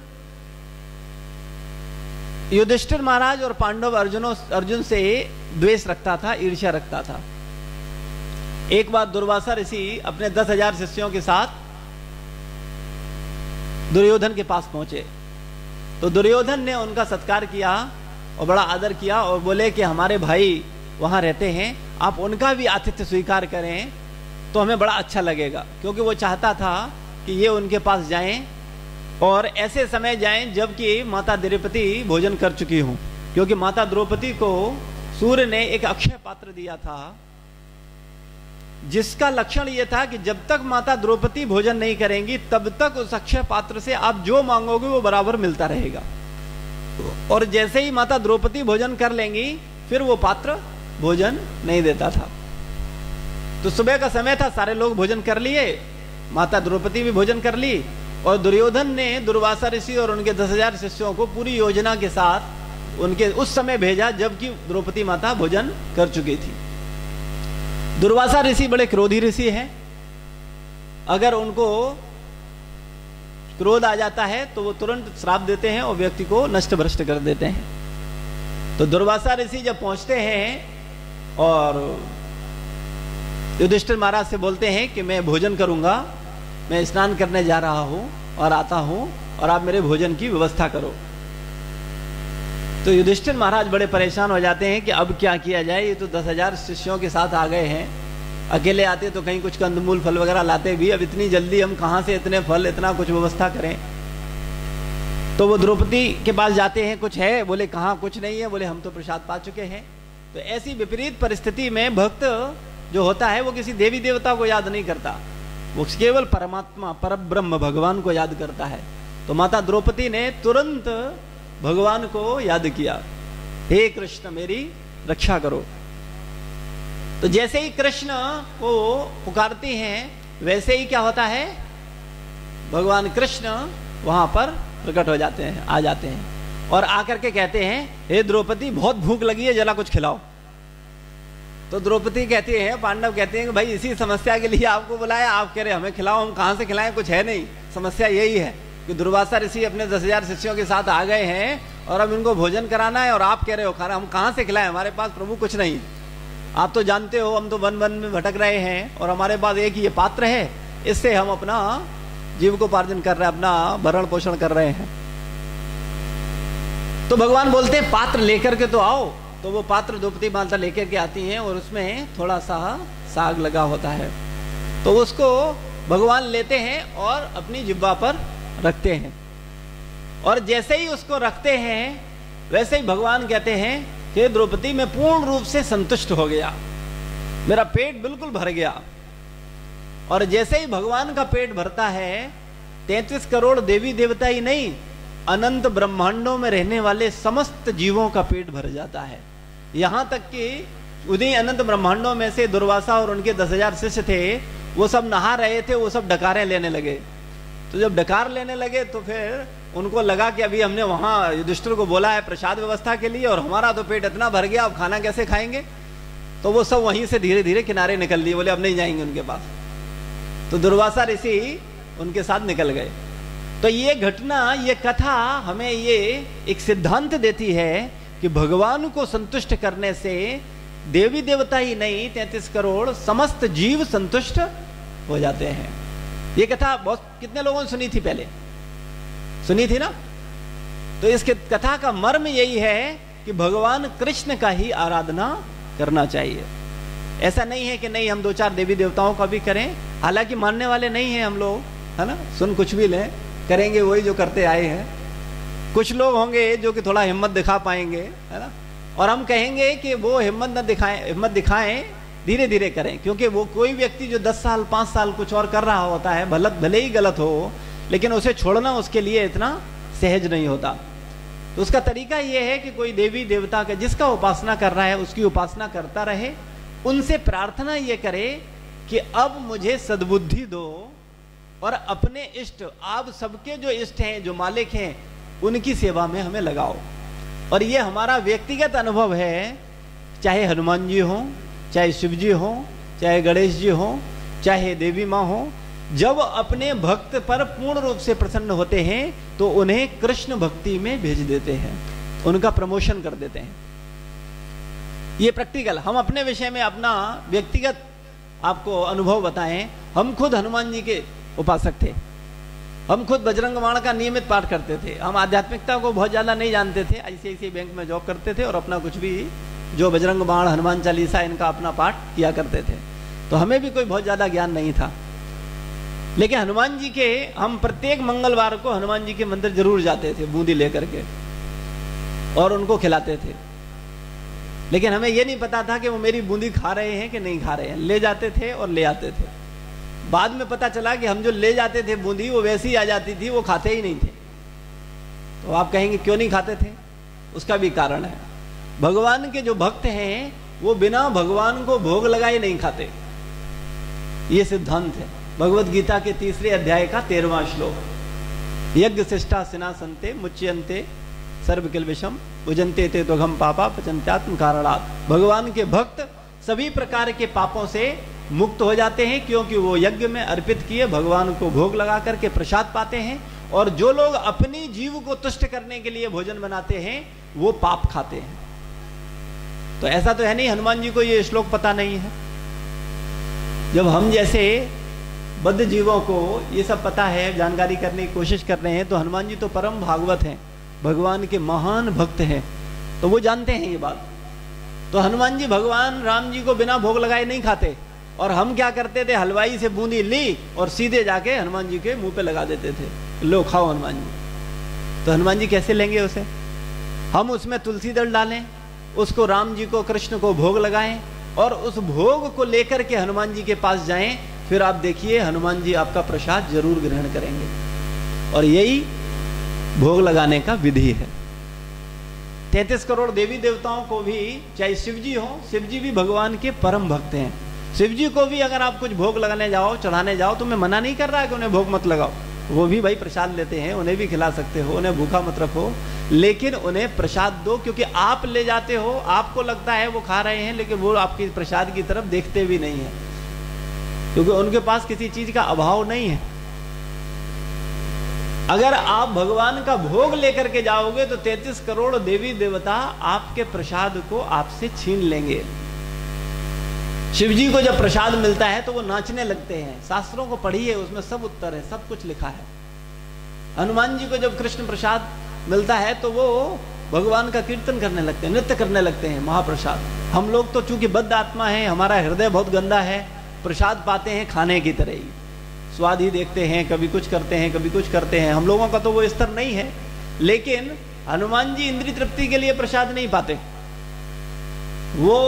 युधिष्ठिर महाराज और पांडव अर्जुन से द्वेष रखता था, ईर्ष्या रखता था। एक बार दुर्वासा ऋषि अपने 10,000 शिष्यों के साथ दुर्योधन के पास पहुंचे, तो दुर्योधन ने उनका सत्कार किया और बड़ा आदर किया और बोले कि हमारे भाई वहां रहते हैं, आप उनका भी आतिथ्य स्वीकार करें तो हमें बड़ा अच्छा लगेगा। क्योंकि वो चाहता था कि ये उनके पास जाएं और ऐसे समय जाएं जबकि माता द्रौपदी भोजन कर चुकी हूं, क्योंकि माता द्रौपदी को सूर्य ने एक अक्षय पात्र दिया था जिसका लक्षण यह था कि जब तक माता द्रौपदी भोजन नहीं करेंगी तब तक उस अक्षय पात्र से आप जो मांगोगे वो बराबर मिलता रहेगा, और जैसे ही माता द्रौपदी भोजन कर लेंगी फिर वो पात्र भोजन नहीं देता था। तो सुबह का समय था, सारे लोग भोजन कर लिए, माता द्रौपदी भी भोजन कर ली, और दुर्योधन ने दुर्वासा ऋषि और उनके 10,000 शिष्यों को पूरी योजना के साथ उनके उस समय भेजा जबकि द्रौपदी माता भोजन कर चुकी थी। दुर्वासा ऋषि बड़े क्रोधी ऋषि हैं, अगर उनको क्रोध आ जाता है तो वो तुरंत श्राप देते हैं और व्यक्ति को नष्ट भ्रष्ट कर देते हैं। तो दुर्वासा ऋषि जब पहुंचते हैं और युधिष्ठिर महाराज से बोलते हैं कि मैं भोजन करूंगा, मैं स्नान करने जा रहा हूं और आता हूं और आप मेरे भोजन की व्यवस्था करो। तो युधिष्ठिर महाराज बड़े परेशान हो जाते हैं कि अब क्या किया जाए, ये तो 10,000 शिष्यों के साथ आ गए हैं, अकेले आते तो कहीं कुछ कंदमूल फल वगैरह लाते भी, अब इतनी जल्दी हम कहां से इतने फल इतना कुछ व्यवस्था करें। तो वो द्रौपदी के पास जाते हैं, कुछ है? बोले कहाँ कुछ नहीं है, बोले हम तो प्रसाद पा चुके हैं। तो ऐसी विपरीत परिस्थिति में भक्त जो होता है वो किसी देवी देवता को याद नहीं करता, वो केवल परमात्मा परब्रह्म भगवान को याद करता है। तो माता द्रौपदी ने तुरंत भगवान को याद किया, हे कृष्ण मेरी रक्षा करो। तो जैसे ही कृष्ण को पुकारती हैं वैसे ही क्या होता है, भगवान कृष्ण वहां पर प्रकट हो जाते हैं, आ जाते हैं और आकर के कहते हैं, हे द्रौपदी बहुत भूख लगी है, जरा कुछ खिलाओ। तो द्रौपदी कहती है, पांडव कहते हैं कि भाई इसी समस्या के लिए आपको बुलाया, आप कह रहे हमें खिलाओ, हम कहां से खिलाएं, कुछ है नहीं। समस्या यही है कि दुर्वासा ऋषि अपने 10,000 शिष्यों के साथ आ गए हैं और अब इनको भोजन कराना है और आप कह रहे हो खाना, हम कहां से खिलाएं, हमारे पास प्रभु कुछ नहीं। आप तो जानते हो हम तो वन वन में भटक रहे हैं और हमारे पास एक ये पात्र है, इससे हम अपना जीविकोपार्जन कर रहे हैं, अपना भरण पोषण कर रहे हैं। तो भगवान बोलते हैं पात्र लेकर के तो आओ। तो वो पात्र द्रौपदी माता लेकर के आती हैं और उसमें थोड़ा सा साग लगा होता है, तो उसको भगवान लेते हैं और अपनी जिह्वा पर रखते हैं, और जैसे ही उसको रखते हैं वैसे ही भगवान कहते हैं कि द्रौपदी मैं पूर्ण रूप से संतुष्ट हो गया, मेरा पेट बिल्कुल भर गया। और जैसे ही भगवान का पेट भरता है 33 करोड़ देवी देवता ही नहीं, अनंत ब्रह्मांडों में रहने वाले समस्त जीवों का पेट भर जाता है। यहां तक कि उन्हीं अनंत ब्रह्मांडों में से दुर्वासा और उनके 10,000 शिष्य थे, वो सब नहा रहे थे, वो सब डकारें लेने लगे। तो जब डकार लेने लगे तो फिर उनको लगा कि अभी हमने वहां युधिष्ठिर को बोला है प्रसाद व्यवस्था के लिए और हमारा तो पेट इतना भर गया, अब खाना कैसे खाएंगे। तो वो सब वहीं से धीरे धीरे किनारे निकल लिए, बोले अब नहीं जाएंगे उनके पास। तो दुर्वासा ऋषि उनके साथ निकल गए। तो ये घटना, ये कथा हमें ये एक सिद्धांत देती है कि भगवान को संतुष्ट करने से देवी देवता ही नहीं 33 करोड़ समस्त जीव संतुष्ट हो जाते हैं। ये कथा बहुत कितने लोगों ने सुनी थी, पहले सुनी थी ना। तो इस कथा का मर्म यही है कि भगवान कृष्ण का ही आराधना करना चाहिए। ऐसा नहीं है कि नहीं हम 2-4 देवी देवताओं का भी करें, हालांकि मानने वाले नहीं हैं हम लोग, है ना, सुन कुछ भी लें, करेंगे वही जो करते आए हैं। कुछ लोग होंगे जो कि थोड़ा हिम्मत दिखा पाएंगे, है ना, और हम कहेंगे कि वो हिम्मत दिखाएं, धीरे धीरे करें, क्योंकि वो कोई व्यक्ति जो 10 साल 5 साल कुछ और कर रहा होता है, भले ही गलत हो, लेकिन उसे छोड़ना उसके लिए इतना सहज नहीं होता। तो उसका तरीका यह है कि कोई देवी देवता का जिसका उपासना कर रहा है उसकी उपासना करता रहे, उनसे प्रार्थना ये करे कि अब मुझे सद्बुद्धि दो और अपने इष्ट, आप सबके जो इष्ट हैं, जो मालिक हैं, उनकी सेवा में हमें लगाओ। और ये हमारा व्यक्तिगत अनुभव है, चाहे हनुमान जी हों, चाहे शिव जी हों, चाहे गणेश जी हों, चाहे देवी माँ हों, जब अपने भक्त पर पूर्ण रूप से प्रसन्न होते हैं तो उन्हें कृष्ण भक्ति में भेज देते हैं, उनका प्रमोशन कर देते हैं। ये प्रैक्टिकल, हम अपने विषय में अपना व्यक्तिगत आपको अनुभव बताएं। हम खुद हनुमान जी के उपासक थे, हम खुद बजरंग बाण का नियमित पाठ करते थे, हम आध्यात्मिकता को बहुत ज्यादा नहीं जानते थे, ICICI बैंक में जॉब करते थे और अपना कुछ भी जो बजरंग बाण, हनुमान चालीसा, इनका अपना पाठ किया करते थे, तो हमें भी कोई बहुत ज्यादा ज्ञान नहीं था। लेकिन हनुमान जी के, हम प्रत्येक मंगलवार को हनुमान जी के मंदिर जरूर जाते थे बूंदी लेकर के और उनको खिलाते थे। लेकिन हमें यह नहीं पता था कि वो मेरी बूंदी खा रहे हैं कि नहीं खा रहे हैं, ले जाते थे और ले आते थे। बाद में पता चला कि हम जो ले जाते थे बूंदी वो वैसी आ जाती थी, वो खाते ही नहीं थे। तो आप कहेंगे क्यों नहीं खाते थे? उसका भी कारण है। भगवान के जो भक्त हैं वो बिना भगवान को भोग लगाए नहीं खाते, ये सिद्धांत है। भगवत गीता के 3 अध्याय का 13वां श्लोक, यज्ञ शिष्टा सिनासन्ते मुच्यन्ते सर्व किल्बिषम भुजन्ते ते त्वघम पापा पचन्त्यात्म कारणात्। भगवान के भक्त सभी प्रकार के पापों से मुक्त हो जाते हैं, क्योंकि वो यज्ञ में अर्पित किए भगवान को भोग लगा करके प्रसाद पाते हैं। और जो लोग अपनी जीव को तुष्ट करने के लिए भोजन बनाते हैं वो पाप खाते हैं। तो ऐसा तो है नहीं हनुमान जी को ये श्लोक पता नहीं है। जब हम जैसे बद्ध जीवों को ये सब पता है, जानकारी करने की कोशिश कर रहे हैं, तो हनुमान जी तो परम भागवत हैं, भगवान के महान भक्त हैं, तो वो जानते हैं ये बात। तो हनुमान जी भगवान राम जी को बिना भोग लगाए नहीं खाते, और हम क्या करते थे, हलवाई से बूंदी ली और सीधे जाके हनुमान जी के मुंह पे लगा देते थे, लो खाओ हनुमान जी। तो हनुमान जी कैसे लेंगे उसे? हम उसमें तुलसी दल डालें, उसको राम जी को, कृष्ण को भोग लगाएं और उस भोग को लेकर के हनुमान जी के पास जाएं, फिर आप देखिए हनुमान जी आपका प्रसाद जरूर ग्रहण करेंगे। और यही भोग लगाने का विधि है। 33 करोड़ देवी देवताओं को भी, चाहे शिव जी हो, शिव जी भी भगवान के परम भक्त हैं। शिव जी को भी अगर आप कुछ भोग लगाने जाओ, चढ़ाने जाओ, तो मैं मना नहीं कर रहा कि उन्हें भोग मत लगाओ, वो भी भाई प्रसाद लेते हैं, उन्हें भी खिला सकते हो, उन्हें भूखा मत रखो, लेकिन उन्हें प्रसाद दो, क्योंकि आप ले जाते हो, आपको लगता है वो खा रहे हैं, लेकिन वो आपकी प्रसाद की तरफ देखते भी नहीं है, क्योंकि उनके पास किसी चीज का अभाव नहीं है। अगर आप भगवान का भोग लेकर के जाओगे तो 33 करोड़ देवी देवता आपके प्रसाद को आपसे छीन लेंगे। शिव जी को जब प्रसाद मिलता है तो वो नाचने लगते हैं। शास्त्रों को पढ़िए, उसमें सब उत्तर है, सब कुछ लिखा है। हनुमान जी को जब कृष्ण प्रसाद मिलता है तो वो भगवान का कीर्तन करने लगते हैं, नृत्य करने लगते हैं, महाप्रसाद। हम लोग तो चूंकि बद्ध आत्मा है, हमारा हृदय बहुत गंदा है, प्रसाद पाते हैं खाने की तरह ही, स्वाद ही देखते हैं, कभी कुछ करते हैं, कभी कुछ करते हैं। हम लोगों का तो वो स्तर नहीं है। लेकिन हनुमान जी इंद्रिय तृप्ति के लिए प्रसाद नहीं पाते, वो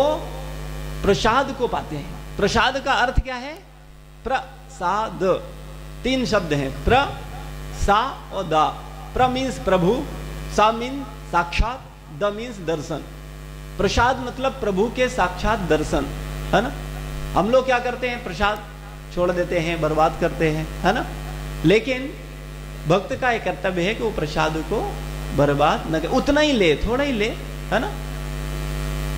प्रसाद को पाते हैं। प्रसाद का अर्थ क्या है? प्रसाद, 3 शब्द हैं, प्र, सा और दा। प्र मीन्स प्रभु, सा मीन्स साक्षात, द मीन्स दर्शन। प्रसाद मतलब प्रभु के साक्षात दर्शन, है ना। हम लोग क्या करते हैं, प्रसाद छोड़ देते हैं, बर्बाद करते हैं, है ना। लेकिन भक्त का एक कर्तव्य है कि वो प्रसाद को बर्बाद न करे, उतना ही ले, थोड़ा ही ले, है ना।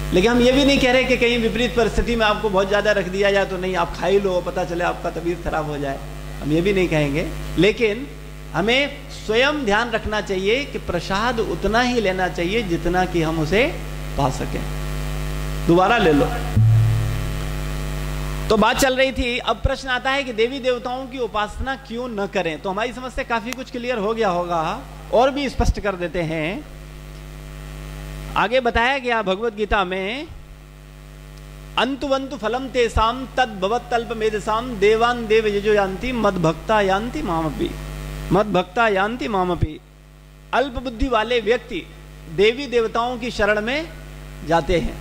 लेकिन हम ये भी नहीं कह रहे कि कहीं विपरीत परिस्थिति में आपको बहुत ज्यादा रख दिया जाए तो नहीं, आप खा ही लो, पता चले आपका तबीयत खराब हो जाए, हम ये भी नहीं कहेंगे। लेकिन हमें स्वयं ध्यान रखना चाहिए कि प्रसाद उतना ही लेना चाहिए जितना कि हम उसे पा सकें। दोबारा ले लो। तो बात चल रही थी, अब प्रश्न आता है कि देवी देवताओं की उपासना क्यों न करें। तो हमारी समझ से काफी कुछ क्लियर हो गया होगा, और भी स्पष्ट कर देते हैं। आगे बताया गया भगवत गीता में, अंतुवंतु फलम तेसाम तद भवत्तल्प मेधसाम देवान देव यजो यान्ति मद भक्ता यान्ति मामपि, मद भक्ता यान्ति मामपि। अल्प बुद्धि वाले व्यक्ति देवी देवताओं की शरण में जाते हैं।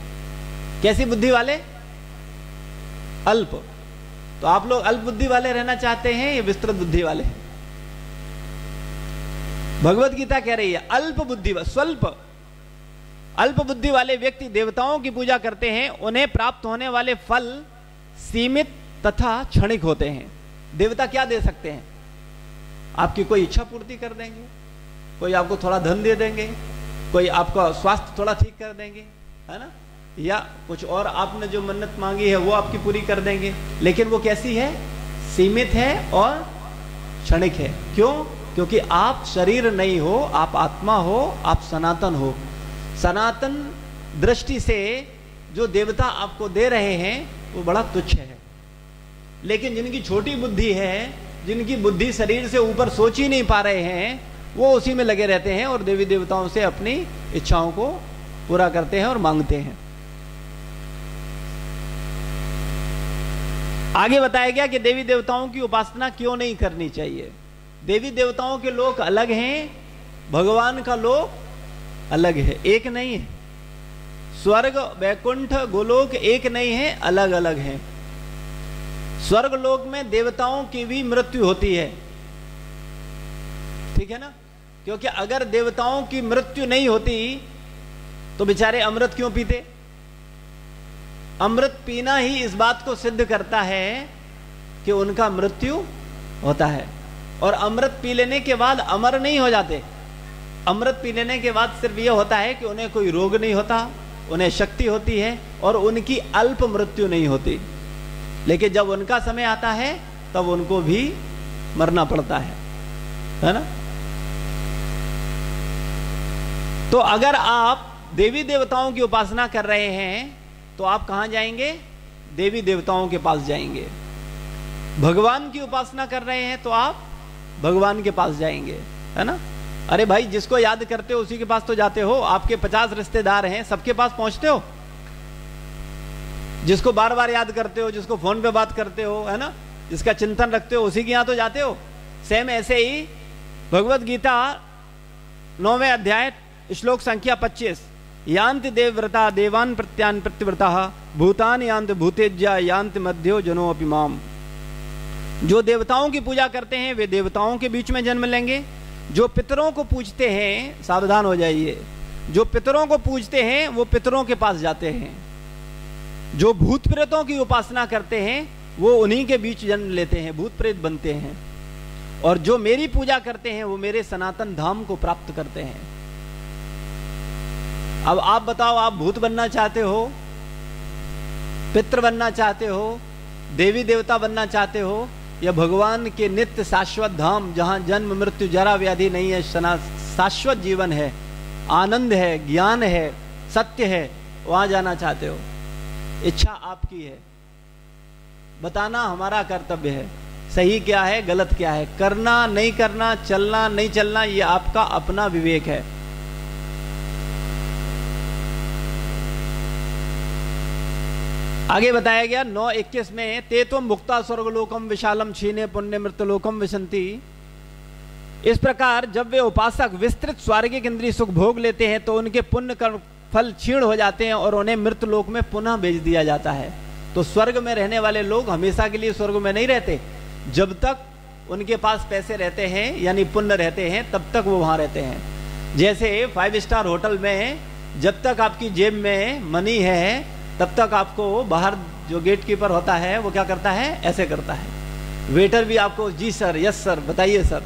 कैसी बुद्धि वाले? अल्प। तो आप लोग अल्प बुद्धि वाले रहना चाहते हैं या विस्तृत बुद्धि वाले? भगवत गीता कह रही है अल्प बुद्धि, स्वल्प अल्प बुद्धि वाले व्यक्ति देवताओं की पूजा करते हैं, उन्हें प्राप्त होने वाले फल सीमित तथा क्षणिक होते हैं। देवता क्या दे सकते हैं? आपकी कोई इच्छा पूर्ति कर देंगे, कोई आपको थोड़ा धन दे देंगे, कोई आपका स्वास्थ्य थोड़ा ठीक कर देंगे, है ना, या कुछ और आपने जो मन्नत मांगी है वो आपकी पूरी कर देंगे। लेकिन वो कैसी है? सीमित है और क्षणिक है। क्यों? क्योंकि आप शरीर नहीं हो, आप आत्मा हो, आप सनातन हो। सनातन दृष्टि से जो देवता आपको दे रहे हैं वो बड़ा तुच्छ है। लेकिन जिनकी छोटी बुद्धि है, जिनकी बुद्धि शरीर से ऊपर सोच ही नहीं पा रहे हैं, वो उसी में लगे रहते हैं और देवी देवताओं से अपनी इच्छाओं को पूरा करते हैं और मांगते हैं। आगे बताया गया कि देवी देवताओं की उपासना क्यों नहीं करनी चाहिए। देवी देवताओं के लोक अलग हैं, भगवान का लोक अलग है, एक नहीं है। स्वर्ग, वैकुंठ, गोलोक एक नहीं है, अलग अलग है। स्वर्ग लोक में देवताओं की भी मृत्यु होती है, ठीक है ना, क्योंकि अगर देवताओं की मृत्यु नहीं होती तो बेचारे अमृत क्यों पीते? अमृत पीना ही इस बात को सिद्ध करता है कि उनका मृत्यु होता है। और अमृत पी लेने के बाद अमर नहीं हो जाते। अमृत पी लेने के बाद सिर्फ यह होता है कि उन्हें कोई रोग नहीं होता, उन्हें शक्ति होती है और उनकी अल्प मृत्यु नहीं होती। लेकिन जब उनका समय आता है तब उनको भी मरना पड़ता है ना। तो अगर आप देवी देवताओं की उपासना कर रहे हैं तो आप कहां जाएंगे? देवी देवताओं के पास जाएंगे। भगवान की उपासना कर रहे हैं तो आप भगवान के पास जाएंगे, है ना। अरे भाई, जिसको याद करते हो उसी के पास तो जाते हो। आपके 50 रिश्तेदार हैं, सबके पास पहुंचते हो? जिसको बार बार याद करते हो, जिसको फोन पे बात करते हो, है ना, जिसका चिंतन रखते हो, उसी के यहां तो जाते हो। सेम ऐसे ही भगवत गीता 9वें अध्याय श्लोक संख्या 25, यान्ति देवव्रता देवान प्रत्यान प्रतिव्रता भूतान यान्ति भूतेज्या यान्ति मध्यो जनो अपि माम। जो देवताओं की पूजा करते हैं वे देवताओं के बीच में जन्म लेंगे। जो पितरों को पूजते हैं, सावधान हो जाइए, जो पितरों को पूजते हैं वो पितरों के पास जाते हैं। जो भूत प्रेतों की उपासना करते हैं वो उन्हीं के बीच जन्म लेते हैं, भूत प्रेत बनते हैं। और जो मेरी पूजा करते हैं वो मेरे सनातन धाम को प्राप्त करते हैं। अब आप बताओ, आप भूत बनना चाहते हो, पितृ बनना चाहते हो, देवी देवता बनना चाहते हो, या भगवान के नित्य शाश्वत धाम जहां जन्म मृत्यु जरा व्याधि नहीं है, शाश्वत जीवन है, आनंद है, ज्ञान है, सत्य है, वहां जाना चाहते हो? इच्छा आपकी है, बताना हमारा कर्तव्य है। सही क्या है, गलत क्या है, करना नहीं करना, चलना नहीं चलना, ये आपका अपना विवेक है। आगे बताया गया 9:21 में, ते त्वं मुक्ता स्वर्गलोकम विशालम क्षीणे पुण्य मृत्युलोकम विशंति। इस प्रकार जब वे उपासक विस्तृत स्वर्गिक इंद्रिय सुख भोग लेते हैं तो उनके पुण्य कर्म फल क्षीण हो जाते हैं और उन्हें मृत्युलोक में पुनः भेज दिया जाता है। तो स्वर्ग में रहने वाले लोग हमेशा के लिए स्वर्ग में नहीं रहते। जब तक उनके पास पैसे रहते हैं यानी पुण्य रहते हैं तब तक वो वहां रहते हैं। जैसे 5 स्टार होटल में जब तक आपकी जेब में मनी है तब तक आपको बाहर जो गेट कीपर होता है वो क्या करता है, ऐसे करता है। वेटर भी आपको जी सर, यस सर, बताइए सर,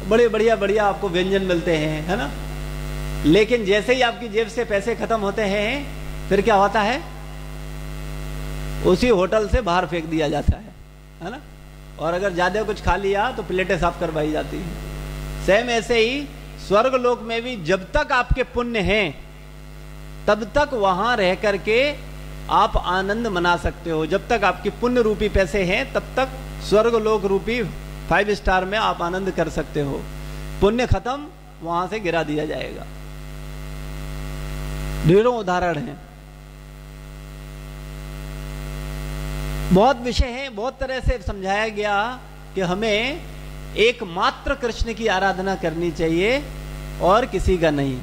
बड़े बढ़िया बढ़िया आपको व्यंजन मिलते हैं, है ना। लेकिन जैसे ही आपकी जेब से पैसे खत्म होते हैं फिर क्या होता है, उसी होटल से बाहर फेंक दिया जाता है ना। और अगर ज्यादा कुछ खा लिया तो प्लेटें साफ करवाई जाती है। सेम ऐसे ही स्वर्ग लोक में भी जब तक आपके पुण्य हैं तब तक वहां रह करके आप आनंद मना सकते हो। जब तक आपकी पुण्य रूपी पैसे हैं तब तक स्वर्ग लोक रूपी 5 स्टार में आप आनंद कर सकते हो। पुण्य खत्म, वहां से गिरा दिया जाएगा। ढेरों उदाहरण हैं, बहुत विषय है, बहुत तरह से समझाया गया कि हमें एकमात्र कृष्ण की आराधना करनी चाहिए और किसी का नहीं।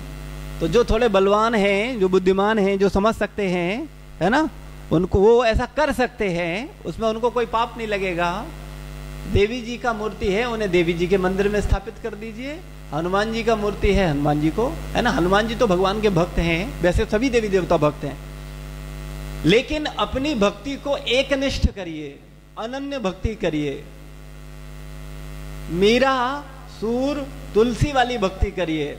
तो जो थोड़े बलवान हैं, जो बुद्धिमान हैं, जो समझ सकते हैं, है ना, उनको वो ऐसा कर सकते हैं, उसमें उनको कोई पाप नहीं लगेगा। देवी जी का मूर्ति है, उन्हें देवी जी के मंदिर में स्थापित कर दीजिए। हनुमान जी का मूर्ति है, हनुमान जी को, है ना, हनुमान जी तो भगवान के भक्त हैं, वैसे सभी देवी देवता भक्त हैं, लेकिन अपनी भक्ति को एकनिष्ठ करिए, अनन्य भक्ति करिए। मीरा, सूर, तुलसी वाली भक्ति करिए,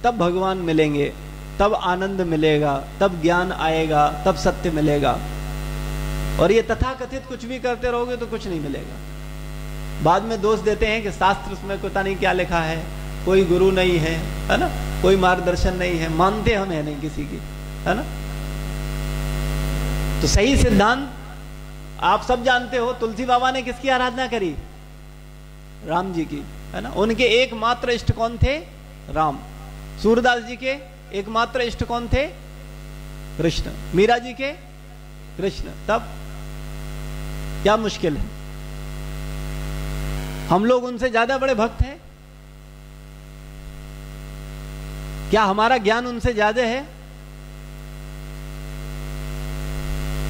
तब भगवान मिलेंगे, तब आनंद मिलेगा, तब ज्ञान आएगा, तब सत्य मिलेगा। और ये तथाकथित कुछ भी करते रहोगे तो कुछ नहीं मिलेगा। बाद में दोष देते हैं कि शास्त्र में पता नहीं क्या लिखा है, कोई गुरु नहीं है ना, कोई मार्गदर्शन नहीं है, मानते हम है नहीं किसी की, है ना। तो सही सिद्धांत आप सब जानते हो। तुलसी बाबा ने किसकी आराधना करी? राम जी की, है ना। उनके एकमात्र इष्ट कौन थे? राम। सूरदास जी के एकमात्र इष्ट कौन थे? कृष्ण। मीरा जी के कृष्ण। तब क्या मुश्किल है? हम लोग उनसे ज्यादा बड़े भक्त हैं? क्या हमारा ज्ञान उनसे ज्यादा है?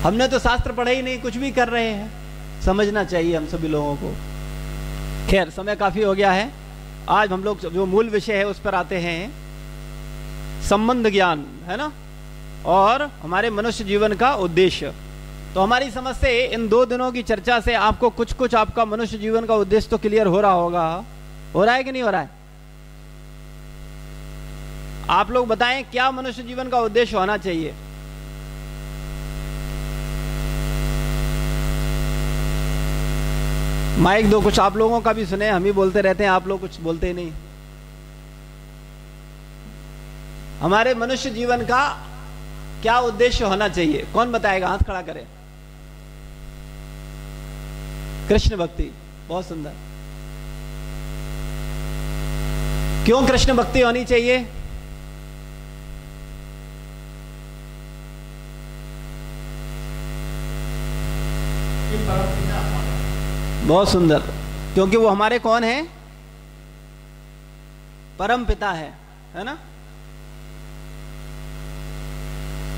हमने तो शास्त्र पढ़े ही नहीं, कुछ भी कर रहे हैं। समझना चाहिए हम सभी लोगों को। खैर, समय काफी हो गया है। आज हम लोग जो मूल विषय है उस पर आते हैं, संबंध ज्ञान, है ना, और हमारे मनुष्य जीवन का उद्देश्य। तो हमारी समझ से इन 2 दिनों की चर्चा से आपको कुछ कुछ आपका मनुष्य जीवन का उद्देश्य तो क्लियर हो रहा होगा। हो रहा है कि नहीं हो रहा है? आप लोग बताएं, क्या मनुष्य जीवन का उद्देश्य होना चाहिए? माइक दो, कुछ आप लोगों का भी सुने। हम ही बोलते रहते हैं, आप लोग कुछ बोलते ही नहीं। हमारे मनुष्य जीवन का क्या उद्देश्य होना चाहिए? कौन बताएगा? हाथ खड़ा करें। कृष्ण भक्ति। बहुत सुंदर। क्यों कृष्ण भक्ति होनी चाहिए? बहुत सुंदर। क्योंकि वो हमारे कौन है? परम पिता है ना।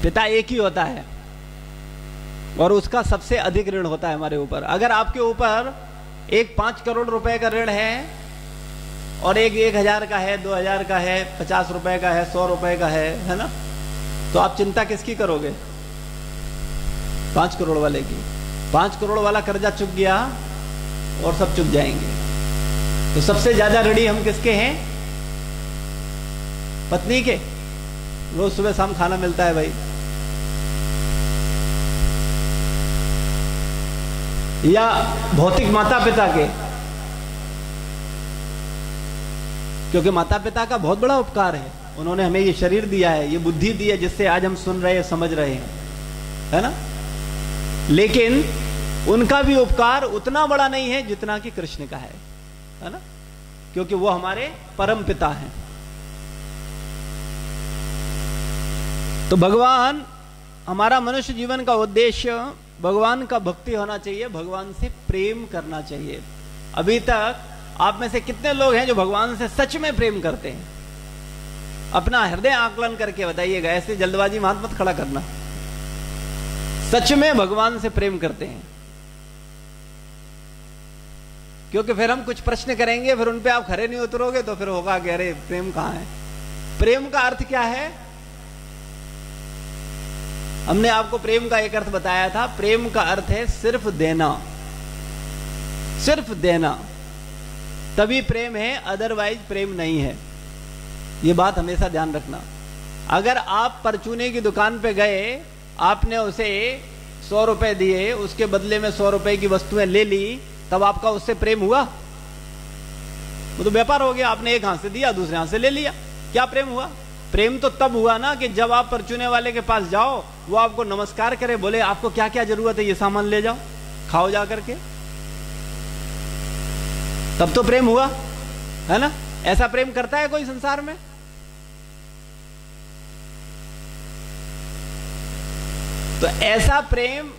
पिता एक ही होता है और उसका सबसे अधिक ऋण होता है हमारे ऊपर। अगर आपके ऊपर एक 5 करोड़ रुपए का ऋण है और एक 1000 का है, 2000 का है, 50 रुपए का है, 100 रुपए का है ना, तो आप चिंता किसकी करोगे? 5 करोड़ वाले की। 5 करोड़ वाला कर्जा चुक गया और सब चुक जाएंगे। तो सबसे ज्यादा ऋणी हम किसके हैं? पत्नी के। रोज सुबह शाम खाना मिलता है भाई, या भौतिक माता पिता के? क्योंकि माता पिता का बहुत बड़ा उपकार है। उन्होंने हमें ये शरीर दिया है, ये बुद्धि दी है, जिससे आज हम सुन रहे हैं, समझ रहे हैं, है ना। लेकिन उनका भी उपकार उतना बड़ा नहीं है जितना कि कृष्ण का है ना, क्योंकि वो हमारे परम पिता हैं। तो भगवान, हमारा मनुष्य जीवन का उद्देश्य भगवान का भक्ति होना चाहिए, भगवान से प्रेम करना चाहिए। अभी तक आप में से कितने लोग हैं जो भगवान से सच में प्रेम करते हैं? अपना हृदय आकलन करके बताइएगा। ऐसे जल्दबाजी में हाथ मत खड़ा करना। सच में भगवान से प्रेम करते हैं? क्योंकि फिर हम कुछ प्रश्न करेंगे, फिर उन पे आप खरे नहीं उतरोगे तो फिर होगा कि अरे प्रेम कहां है। प्रेम का अर्थ क्या है? हमने आपको प्रेम का एक अर्थ बताया था। प्रेम का अर्थ है सिर्फ देना। सिर्फ देना, तभी प्रेम है, अदरवाइज प्रेम नहीं है। यह बात हमेशा ध्यान रखना। अगर आप परचूने की दुकान पे गए, आपने उसे 100 रुपए दिए, उसके बदले में 100 रुपए की वस्तुएं ले ली, तब आपका उससे प्रेम हुआ? वो तो व्यापार हो गया। आपने एक हाथ से दिया, दूसरे हाथ से ले लिया। क्या प्रेम हुआ? प्रेम तो तब हुआ ना कि जब आप परचूने वाले के पास जाओ, वो आपको नमस्कार करे, बोले आपको क्या क्या जरूरत है, ये सामान ले जाओ, खाओ जा करके, तब तो प्रेम हुआ, है ना। ऐसा प्रेम करता है कोई संसार में? तो ऐसा प्रेम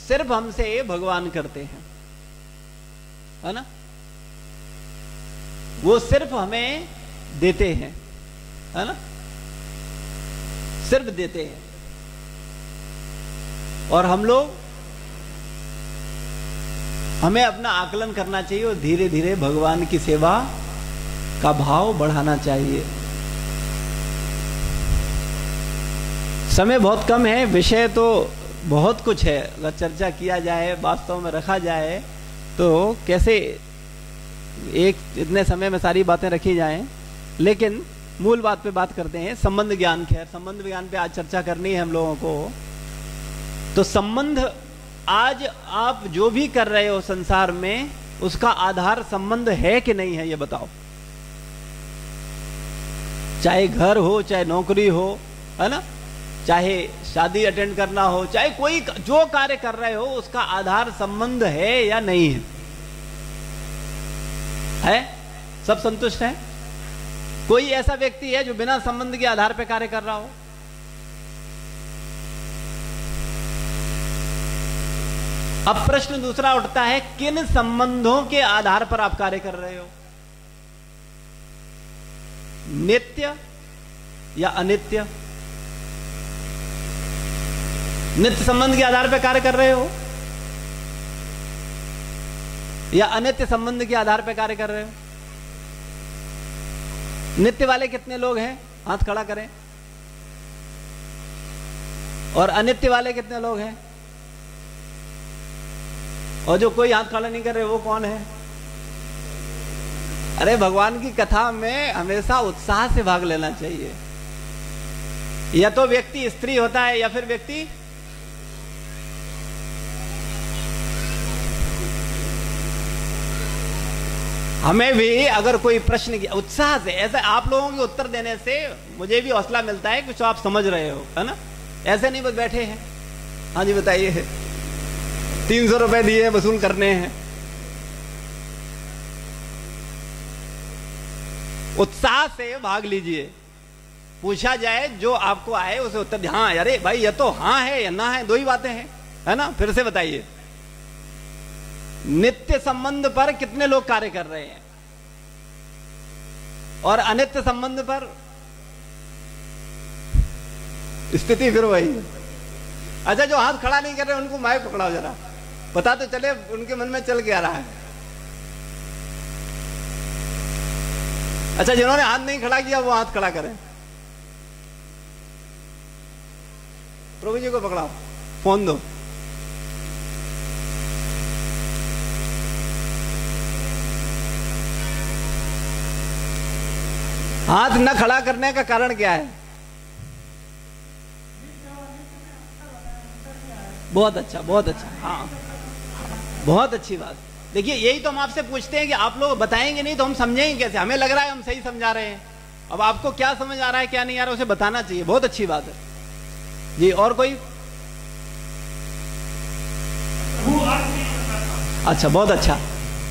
सिर्फ हमसे भगवान करते हैं, है ना। वो सिर्फ हमें देते हैं, है ना। सिर्फ देते हैं। और हम लोग, हमें अपना आकलन करना चाहिए और धीरे धीरे भगवान की सेवा का भाव बढ़ाना चाहिए। समय बहुत कम है, विषय तो बहुत कुछ है, अगर चर्चा किया जाए, वास्तव में रखा जाए तो कैसे एक इतने समय में सारी बातें रखी जाएं। लेकिन मूल बात पे बात करते हैं, संबंध ज्ञान। खैर, संबंध ज्ञान पे आज चर्चा करनी है हम लोगों को। तो संबंध, आज आप जो भी कर रहे हो संसार में, उसका आधार संबंध है कि नहीं है, ये बताओ। चाहे घर हो, चाहे नौकरी हो, है ना, चाहे शादी अटेंड करना हो, चाहे कोई जो कार्य कर रहे हो, उसका आधार संबंध है या नहीं है? है? सब संतुष्ट है? कोई ऐसा व्यक्ति है जो बिना संबंध के आधार पर कार्य कर रहा हो? अब प्रश्न दूसरा उठता है, किन संबंधों के आधार पर आप कार्य कर रहे हो? नित्य या अनित्य? नित्य संबंध के आधार पर कार्य कर रहे हो या अनित्य संबंध के आधार पर कार्य कर रहे हो? नित्य वाले कितने लोग हैं? हाथ खड़ा करें। और अनित्य वाले कितने लोग हैं? और जो कोई हाथ खड़ा नहीं कर रहे वो कौन है? अरे, भगवान की कथा में हमेशा उत्साह से भाग लेना चाहिए। या तो व्यक्ति स्त्री होता है या फिर व्यक्ति हमें भी अगर कोई प्रश्न किया उत्साह से, ऐसा आप लोगों के उत्तर देने से मुझे भी हौसला मिलता है, कुछ आप समझ रहे हो, है ना। ऐसे नहीं बस बैठे हैं। हाँ जी बताइए, 300 रुपए दिए वसूल करने हैं। उत्साह से भाग लीजिए। पूछा जाए जो आपको आए उसे उत्तर दिया। हाँ, अरे भाई ये तो हाँ है या ना है, दो ही बातें हैं, है ना। फिर से बताइए, नित्य संबंध पर कितने लोग कार्य कर रहे हैं और अनित्य संबंध पर? स्थिति फिर वही। अच्छा, जो हाथ खड़ा नहीं कर रहे उनको माइक पकड़ाओ जरा, पता तो चले उनके मन में चल क्या रहा है। अच्छा, जिन्होंने हाथ नहीं खड़ा किया वो हाथ खड़ा करें। प्रभु जी को पकड़ाओ, फोन दो। हाथ न खड़ा करने का कारण क्या है? बहुत अच्छा, बहुत अच्छा। हाँ, बहुत अच्छी बात। देखिए, यही तो हम आपसे पूछते हैं कि आप लोग बताएंगे नहीं तो हम समझेंगे कैसे? हमें लग रहा है हम सही समझा रहे हैं, अब आपको क्या समझ आ रहा है क्या नहीं आ रहा है उसे बताना चाहिए। बहुत अच्छी बात है जी। और कोई? अच्छा, बहुत अच्छा,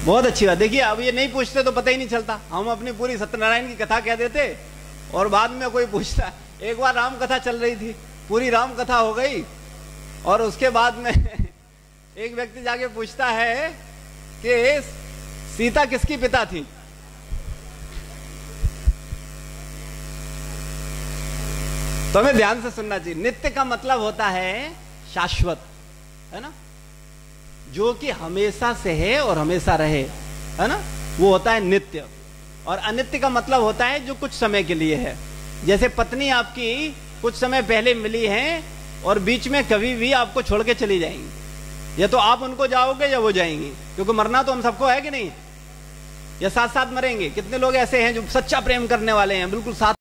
बहुत अच्छी बात। देखिए, अब ये नहीं पूछते तो पता ही नहीं चलता। हम अपनी पूरी सत्यनारायण की कथा कह देते और बाद में कोई पूछता। एक बार राम कथा चल रही थी, पूरी राम कथा हो गई और उसके बाद में एक व्यक्ति जाके पूछता है कि सीता किसकी पिता थी? तो हमें ध्यान से सुनना चाहिए। नित्य का मतलब होता है शाश्वत, है ना, जो कि हमेशा से है और हमेशा रहे, है ना, वो होता है नित्य। और अनित्य का मतलब होता है जो कुछ समय के लिए है। जैसे पत्नी आपकी कुछ समय पहले मिली है और बीच में कभी भी आपको छोड़ के चली जाएंगी, या तो आप उनको जाओगे या वो जाएंगी, क्योंकि मरना तो हम सबको है कि नहीं, या साथ साथ मरेंगे। कितने लोग ऐसे हैं जो सच्चा प्रेम करने वाले हैं, बिल्कुल साथ